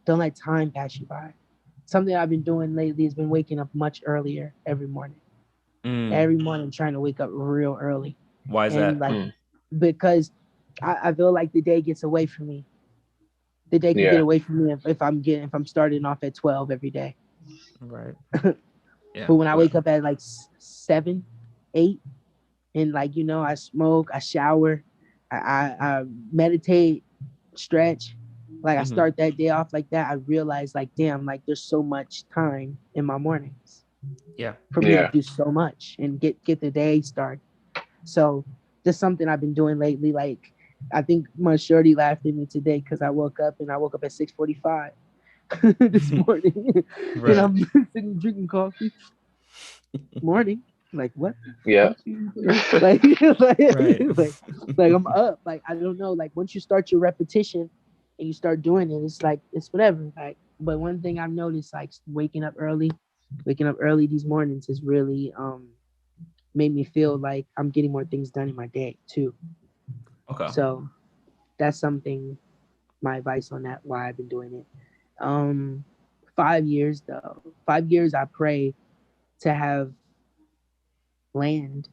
don't let time pass you by. Something I've been doing lately has been waking up much earlier every morning. Every morning, trying to wake up real early. Why is And that? like, because I feel like the day gets away from me. The day can get Yeah. away from me if I'm starting off at 12 every day. Right. Yeah. But when I Yeah. wake up at like 7, 8, and like I smoke, I shower, I meditate, stretch. Like I Mm-hmm. start that day off like that. I realize like damn, like there's so much time in my mornings Yeah. for me to Yeah. do so much and get the day started. So just something I've been doing lately. Like I think my shorty laughed at me today because I woke up at 6:45 this morning, and Right. I'm sitting drinking coffee. Morning. Like what the Yeah. fuck? Like, Right. like I'm up. Like I don't know. Like once you start your repetition and you start doing it, it's like it's whatever. Like, but one thing I've noticed, like waking up early these mornings has really made me feel like I'm getting more things done in my day too. Okay. So that's something. My advice on that. Why I've been doing it. 5 years though. 5 years I pray to have land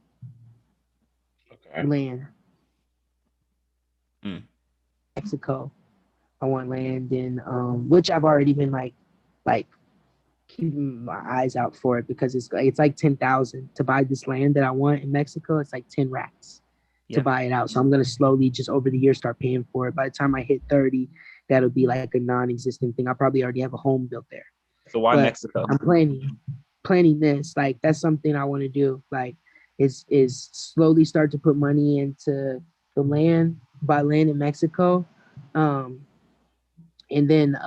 Okay. land Mm. Mexico, I want land in which I've already been like keeping my eyes out for it, because it's like 10,000 to buy this land that I want in Mexico. It's like 10 racks to buy it out. So I'm gonna slowly just over the years start paying for it. By the time I hit 30, that'll be like a non-existent thing. I probably already have a home built there. So why But Mexico? I'm planning this. Like that's something I want to do. Like is slowly start to put money into the land, buy land in Mexico. And then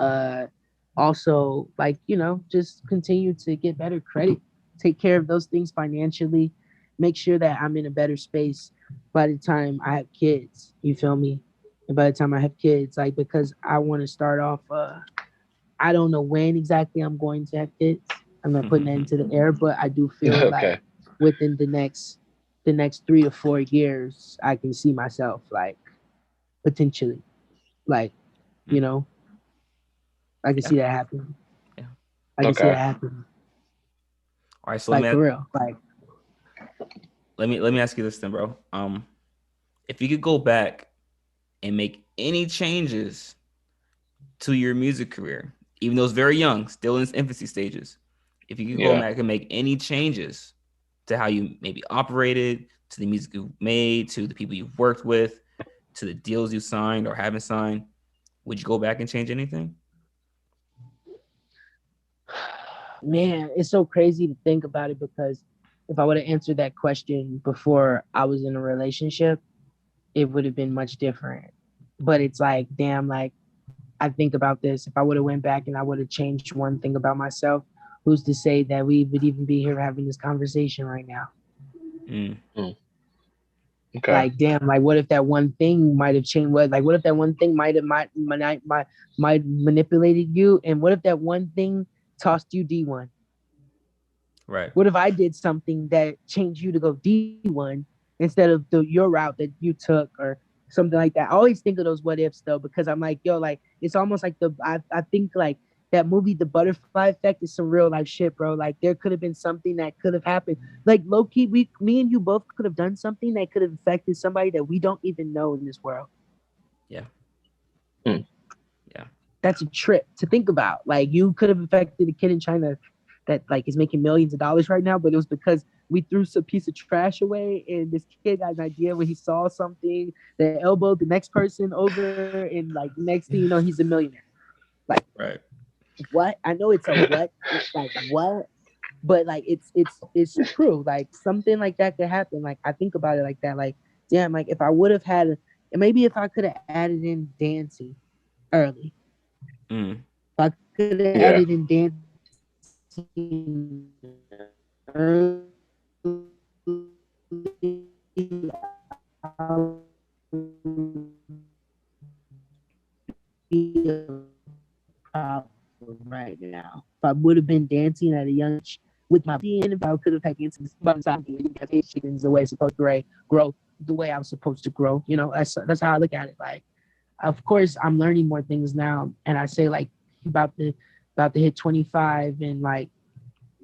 also like, you know, just continue to get better credit, take care of those things financially, make sure that I'm in a better space by the time I have kids, you feel me? And by the time I have kids, like, because I want to start off I don't know when exactly I'm going to have kids. I'm not putting that into the air, but I do feel like within the next 3 or 4 years I can see myself like potentially, like, you know, I can see that happening. Yeah. I can see that happening. All right, so like for real. Like, let me ask you this then, bro. If you could go back and make any changes to your music career, even though it's very young, still in its infancy stages, if you could go back and make any changes to how you maybe operated, to the music you made, to the people you've worked with, to the deals you signed or haven't signed, would you go back and change anything? Man, it's so crazy to think about it, because if I would have answered that question before I was in a relationship, it would have been much different. But it's like, damn, like I think about this. If I would have went back and I would have changed one thing about myself, who's to say that we would even be here having this conversation right now? Okay. Like, damn, like what if that one thing might have changed? What if that one thing might manipulated you? And what if that one thing tossed you D1? Right. What if I did something that changed you to go D1 instead of your route that you took, or something like that? I always think of those what ifs though, because I'm like, yo, like it's almost like I think like that movie, The Butterfly Effect, is some real life shit, bro. Like there could have been something that could have happened. Like low key, me and you both could have done something that could have affected somebody that we don't even know in this world. Yeah. Yeah. That's a trip to think about. Like you could have affected a kid in China that like is making millions of dollars right now, but it was because we threw some piece of trash away, and this kid got an idea when he saw something that elbowed the next person over, and like next thing you know, he's a millionaire. Like, right. What? I know it's a what? It's like what? But like it's true. Like something like that could happen. Like I think about it like that. Like damn, like if I would have had, and maybe if I could have added in dancing early. If I could have added in dancing early, right now. If I would have been dancing at a young age with my being, if I could have had dancing the way it's supposed to grow, the way I was supposed to grow. You know, that's how I look at it. Like, of course, I'm learning more things now, and I say like about to hit 25, and like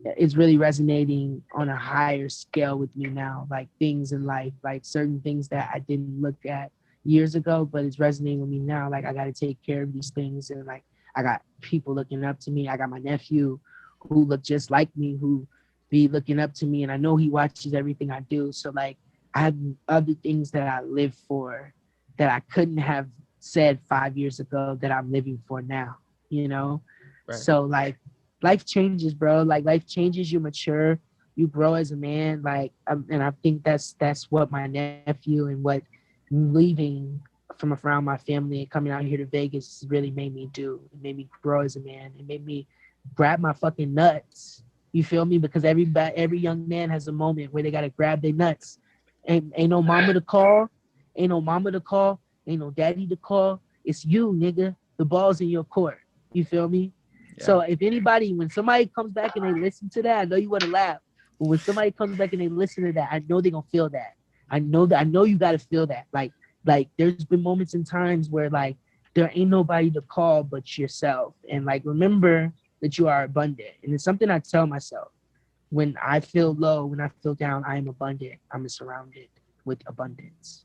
it's really resonating on a higher scale with me now. Like things in life, like certain things that I didn't look at years ago, but it's resonating with me now. Like I got to take care of these things, and like I got people looking up to me. I got my nephew who look just like me, who be looking up to me, and I know he watches everything I do. So like I have other things that I live for that I couldn't have said 5 years ago that I'm living for now, you know? Right. So like life changes, bro. Like life changes, you mature, you grow as a man. Like, and I think that's what my nephew and what leaving from around my family and coming out here to Vegas really made me do. It made me grow as a man. It made me grab my fucking nuts. You feel me? Because every young man has a moment where they gotta grab their nuts. Ain't no mama to call. Ain't no mama to call. Ain't no daddy to call. It's you, nigga. The ball's in your court. You feel me? Yeah. So if anybody, when somebody comes back and they listen to that, I know you want to laugh. But when somebody comes back and they listen to that, I know they're gonna feel that. I know you gotta feel that. Like there's been moments and times where like there ain't nobody to call but yourself. And like remember that you are abundant. And it's something I tell myself. When I feel low, when I feel down, I am abundant. I'm surrounded with abundance.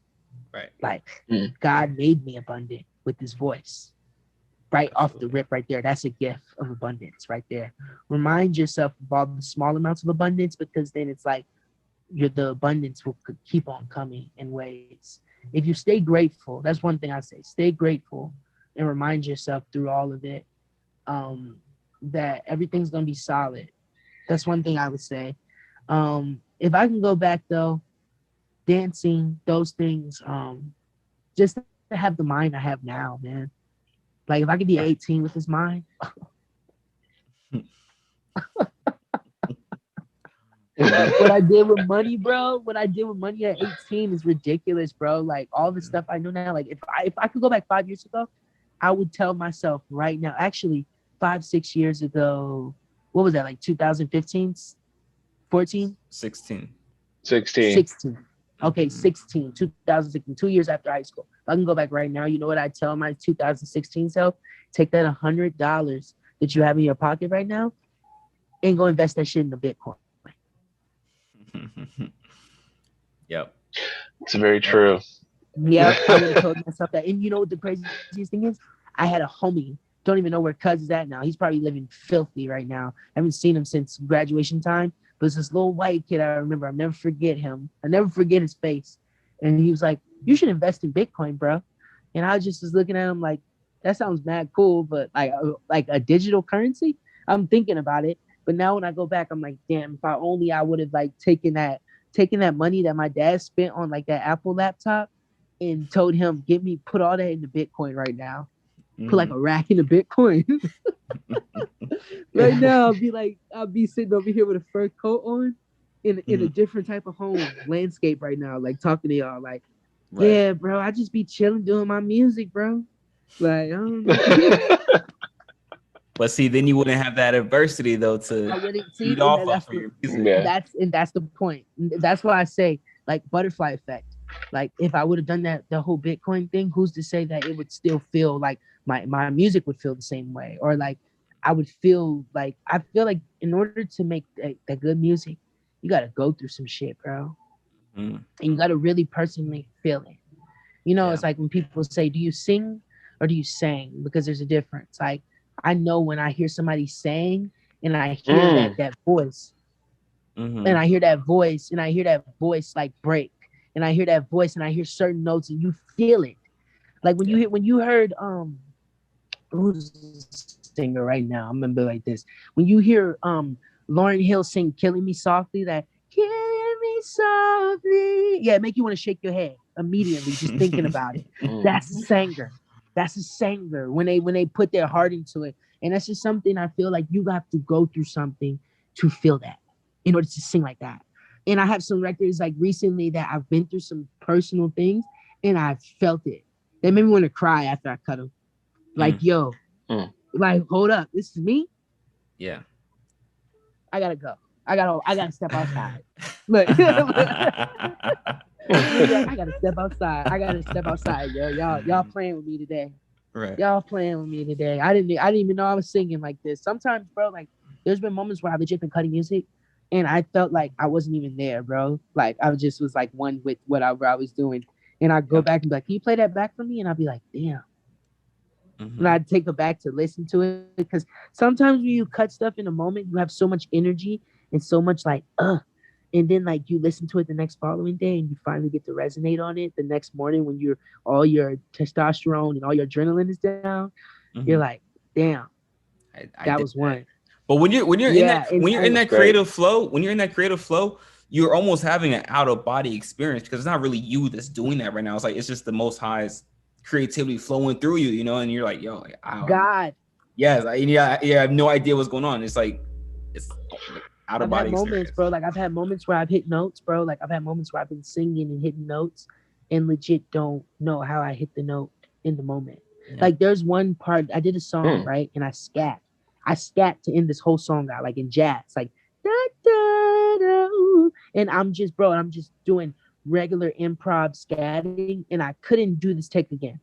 Right. Like God made me abundant with his voice. right off the rip right there. That's a gift of abundance right there. Remind yourself of all the small amounts of abundance, because then it's like the abundance will keep on coming in ways. If you stay grateful, that's one thing I say, stay grateful and remind yourself through all of it that everything's going to be solid. That's one thing I would say. If I can go back though, dancing, those things, just to have the mind I have now, man. Like if I could be 18 with this mind. What I did with money, bro. What I did with money at 18 is ridiculous, bro. Like all the stuff I know now. Like if I could go back 5 years ago, I would tell myself right now. Actually, 5-6 years ago, what was that? Like 2015, 14, 16. 16. Okay, 16, 2016, 2 years after high school. If I can go back right now, you know what I tell my 2016 self? Take that $100 that you have in your pocket right now and go invest that shit in the Bitcoin. Yep. It's very true. Yeah, I would have told myself that. And you know what the craziest thing is? I had a homie. Don't even know where Cuz is at now. He's probably living filthy right now. I haven't seen him since graduation time. But it's this little white kid I remember. I'll never forget him. I never forget his face. And he was like, "You should invest in Bitcoin, bro." And I just was looking at him like, that sounds mad cool, but like a digital currency? I'm thinking about it. But now when I go back, I'm like, damn, if I only I would have like taken that money that my dad spent on like that Apple laptop and told him, put all that into Bitcoin right now. Put like a rack into Bitcoin. Right now, I'll be sitting over here with a fur coat on in a different type of home landscape right now, like talking to y'all, like, right. Yeah, bro, I just be chilling doing my music, bro. Like, I don't know. But see, then you wouldn't have that adversity though to feed off of your music. Yeah. That's the point. That's why I say like butterfly effect. Like if I would have done the whole Bitcoin thing, who's to say that it would still feel like my music would feel the same way, or like I feel like in order to make that good music, you got to go through some shit, bro, and you got to really personally feel it. You know, It's like when people say, "Do you sing or do you sing?" Because there's a difference. Like I know when I hear somebody saying and I hear that voice, and I hear that voice, and I hear that voice like break, and I hear that voice, and I hear certain notes, and you feel it. Like when you heard who's the singer right now? I remember like this. When you hear Lauryn Hill sing "Killing Me Softly," that "Killing Me Softly," yeah, it make you want to shake your head immediately just thinking about it. That's a singer. That's a singer when they put their heart into it. And that's just something I feel like you have to go through something to feel that in order to sing like that. And I have some records like recently that I've been through some personal things and I felt it. They made me want to cry after I cut them. Like, yo, like, hold up, this is me? Yeah. I gotta go. I gotta step outside. Look. I gotta step outside. Yo, y'all playing with me today. Right. Y'all playing with me today. I didn't even know I was singing like this. Sometimes, bro, like there's been moments where I've legit been cutting music and I felt like I wasn't even there, bro. Like I just was like one with whatever I was doing. And I'd go back and be like, "Can you play that back for me?" And I'd be like, damn. And I'd take it back to listen to it. Because sometimes when you cut stuff in a moment, you have so much energy and so much like, and then like you listen to it the next following day and you finally get to resonate on it the next morning when all your testosterone and all your adrenaline is down. You're like, damn, that was one. But when you're in that creative flow, you're almost having an out of body experience because it's not really you that's doing that right now. It's like it's just the Most High's creativity flowing through you, you know, and you're like, yo, like, God. Yes, I have no idea what's going on. It's like it's out of body experience. Moments, bro. Like I've had moments where I've hit notes, bro. Like I've had moments where I've been singing and hitting notes and legit don't know how I hit the note in the moment. Yeah. Like there's one part I did a song, right? And I scat to end this whole song out, like in jazz, like da, da, da, and I'm just doing regular improv scatting, and I couldn't do this take again.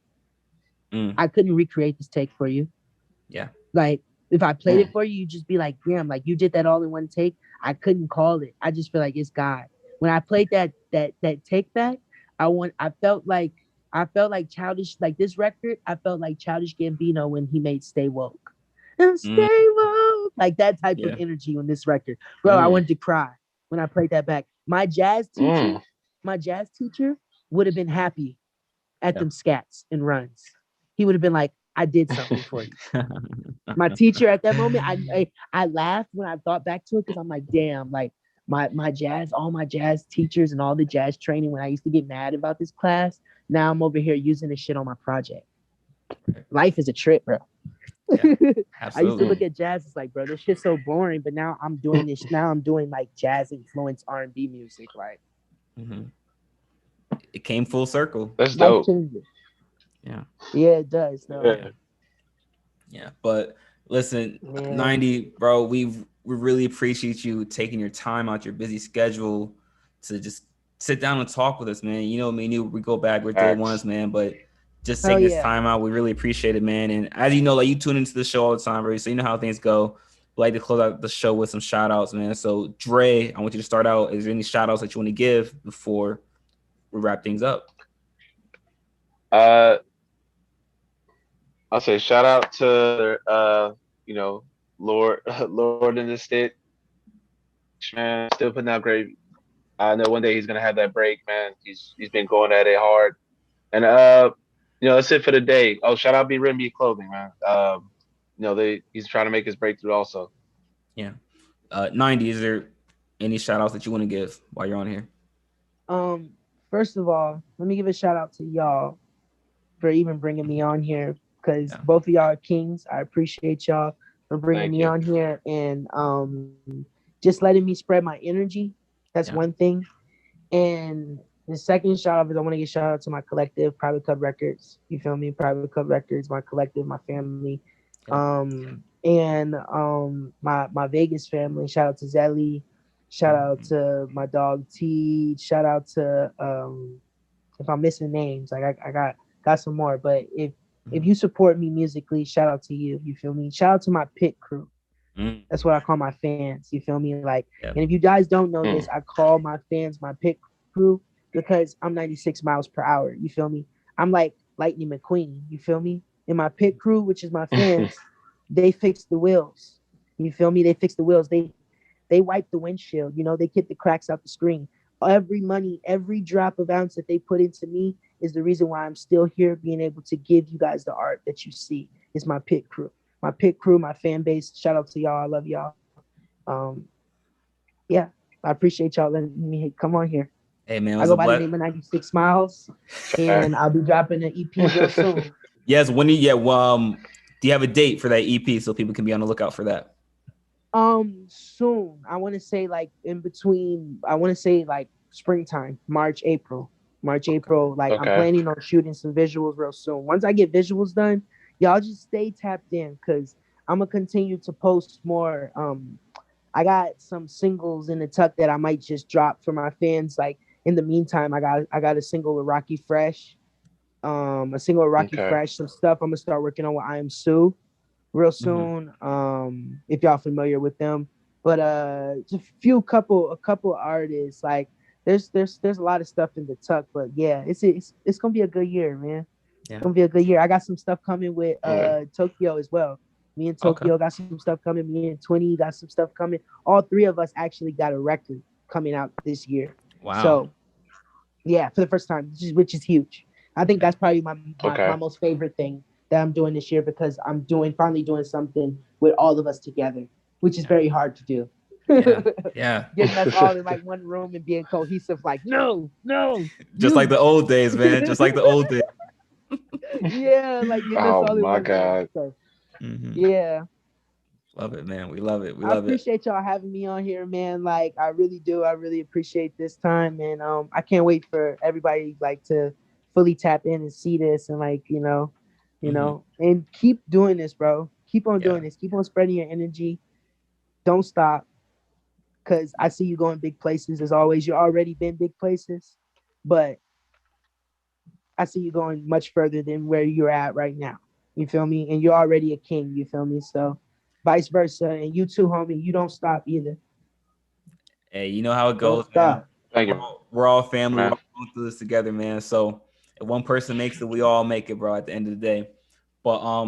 I couldn't recreate this take for you. Yeah. Like if I played it for you, you'd just be like, damn, like you did that all in one take. I couldn't call it. I just feel like it's God. When I played that take back, I felt like I felt like Childish, like this record, I felt like Childish Gambino when he made Stay Woke. And stay woke. Like that type of energy on this record. Bro, I wanted to cry when I played that back. My jazz teacher would have been happy at them scats and runs. He would have been like, I did something for you. My teacher at that moment, I laughed when I thought back to it because I'm like, damn, like all my jazz teachers and all the jazz training when I used to get mad about this class. Now I'm over here using this shit on my project. Life is a trip, bro. Yeah, I used to look at jazz, it's like, bro, this shit's so boring. But now I'm doing this. Now I'm doing like jazz influenced R&B music. Like, it came full circle. That's dope. Yeah, it does. Yeah, but listen, 90, bro, we really appreciate you taking your time out your busy schedule to just sit down and talk with us, man. You know, me and you, we go back, we're day ones, man, but just taking this time out, we really appreciate it, man. And as you know, like you tune into the show all the time, bro, so you know how things go. We like to close out the show with some shout outs, man. So Dre, I want you to start out. Is there any shout outs that you want to give before we wrap things up? I'll say shout out to Lord in the Stitch, man. Still putting out great. I know one day he's gonna have that break, man. He's been going at it hard. And that's it for the day. Oh, shout out B Rimby Clothing, man. He's trying to make his breakthrough also. Yeah. 90, is there any shout outs that you want to give while you're on here? First of all, let me give a shout out to y'all for even bringing me on here, because both of y'all are kings. I appreciate y'all for bringing me on here and just letting me spread my energy. That's one thing. And the second shout out is I want to give shout out to my collective, Private Club Records. You feel me? Private Club Records, my collective, my family. And my Vegas family. Shout out to Zelly. Shout out to my dog T. Shout out to if I'm missing names, like I got some more. But if you support me musically, shout out to you. You feel me? Shout out to my pit crew. That's what I call my fans. You feel me? Like, and if you guys don't know this, I call my fans my pit crew because I'm 96 miles per hour. You feel me? I'm like Lightning McQueen. You feel me? And my pit crew, which is my fans, they fix the wheels. You feel me? They fix the wheels. They wipe the windshield. You know, they get the cracks out the screen. Every money, every drop of ounce that they put into me is the reason why I'm still here, being able to give you guys the art that you see. It's my pit crew. My pit crew, my fan base. Shout out to y'all. I love y'all. I appreciate y'all letting me come on here. Hey man, I go by the name of 96 Miles, and I'll be dropping an EP real soon. Yes, when do you have a date for that EP so people can be on the lookout for that? Soon. I want to say like in between. I want to say like springtime, March, April. Like I'm planning on shooting some visuals real soon. Once I get visuals done, y'all just stay tapped in because I'm gonna continue to post more. I got some singles in the tuck that I might just drop for my fans. Like in the meantime, I got a single with Rocky Fresh. Fresh, some stuff I'm gonna start working on with I Am Sue real soon. If y'all familiar with them. But just a couple artists. Like there's a lot of stuff in the tuck, but yeah, it's gonna be a good year, man. Yeah. It's gonna be a good year. I got some stuff coming with Tokyo as well. Me and Tokyo got some stuff coming. Me and 20 got some stuff coming. All three of us actually got a record coming out this year. Wow. So yeah, for the first time, which is huge. I think that's probably my most favorite thing that I'm doing this year, because I'm finally doing something with all of us together, which is very hard to do. Yeah. Getting us all in like one room and being cohesive, like no. Just like the old days, man. Just like the old days. Yeah, like getting us all in one room. So, yeah. Love it, man. We love it. I appreciate y'all having me on here, man. Like I really do. I really appreciate this time, and I can't wait for everybody like to fully tap in and see this, and like you know, and keep doing this, bro. Keep on doing this. Keep on spreading your energy. Don't stop, because I see you going big places as always. You already been big places, but I see you going much further than where you're at right now. You feel me? And you're already a king. You feel me? So vice versa. And you too, homie. You don't stop either. Hey, you know how it goes, man. Thank you. We're all family. We're all going through this together, man. So If one person makes it, we all make it, bro. At the end of the day, but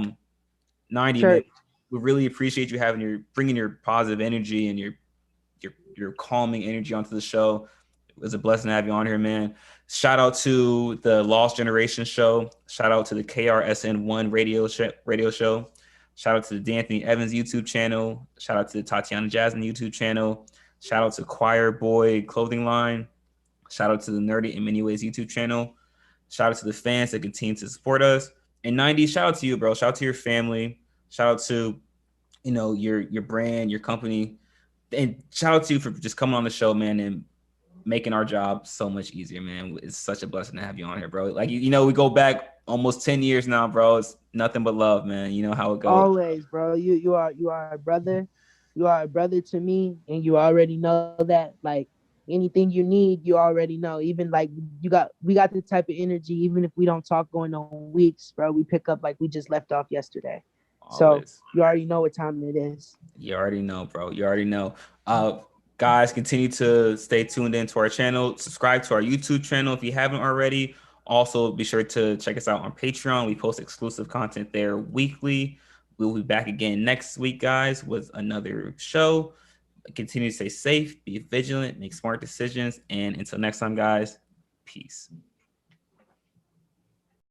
90 Church. man, we really appreciate you bringing your positive energy and your calming energy onto the show. It was a blessing to have you on here, man. Shout out to the Lost Generation show. Shout out to the KRSN1 radio show. Shout out to the D'Anthony Evans YouTube channel. Shout out to the Tatiana Jasmine YouTube channel. Shout out to Choir Boy Clothing Line. Shout out to the Nerdy in Many Ways YouTube channel. Shout out to the fans that continue to support us. And 90, shout out to you, bro. Shout out to your family. Shout out to, your brand, your company. And shout out to you for just coming on the show, man, and making our job so much easier, man. It's such a blessing to have you on here, bro. Like, we go back almost 10 years now, bro. It's nothing but love, man. You know how it goes. Always, bro. You are a brother. You are a brother to me, and you already know that. Like, anything you need, you already know. Even like we got the type of energy, even if we don't talk going on weeks, bro, we pick up like we just left off yesterday. Always. So you already know what time it is. You already know, bro. You already know. Guys, continue to stay tuned into our channel. Subscribe to our YouTube channel if you haven't already. Also, be sure to check us out on Patreon. We post exclusive content there weekly. We'll be back again next week, guys, with another show. Continue to stay safe, be vigilant, make smart decisions. And until next time, guys, peace.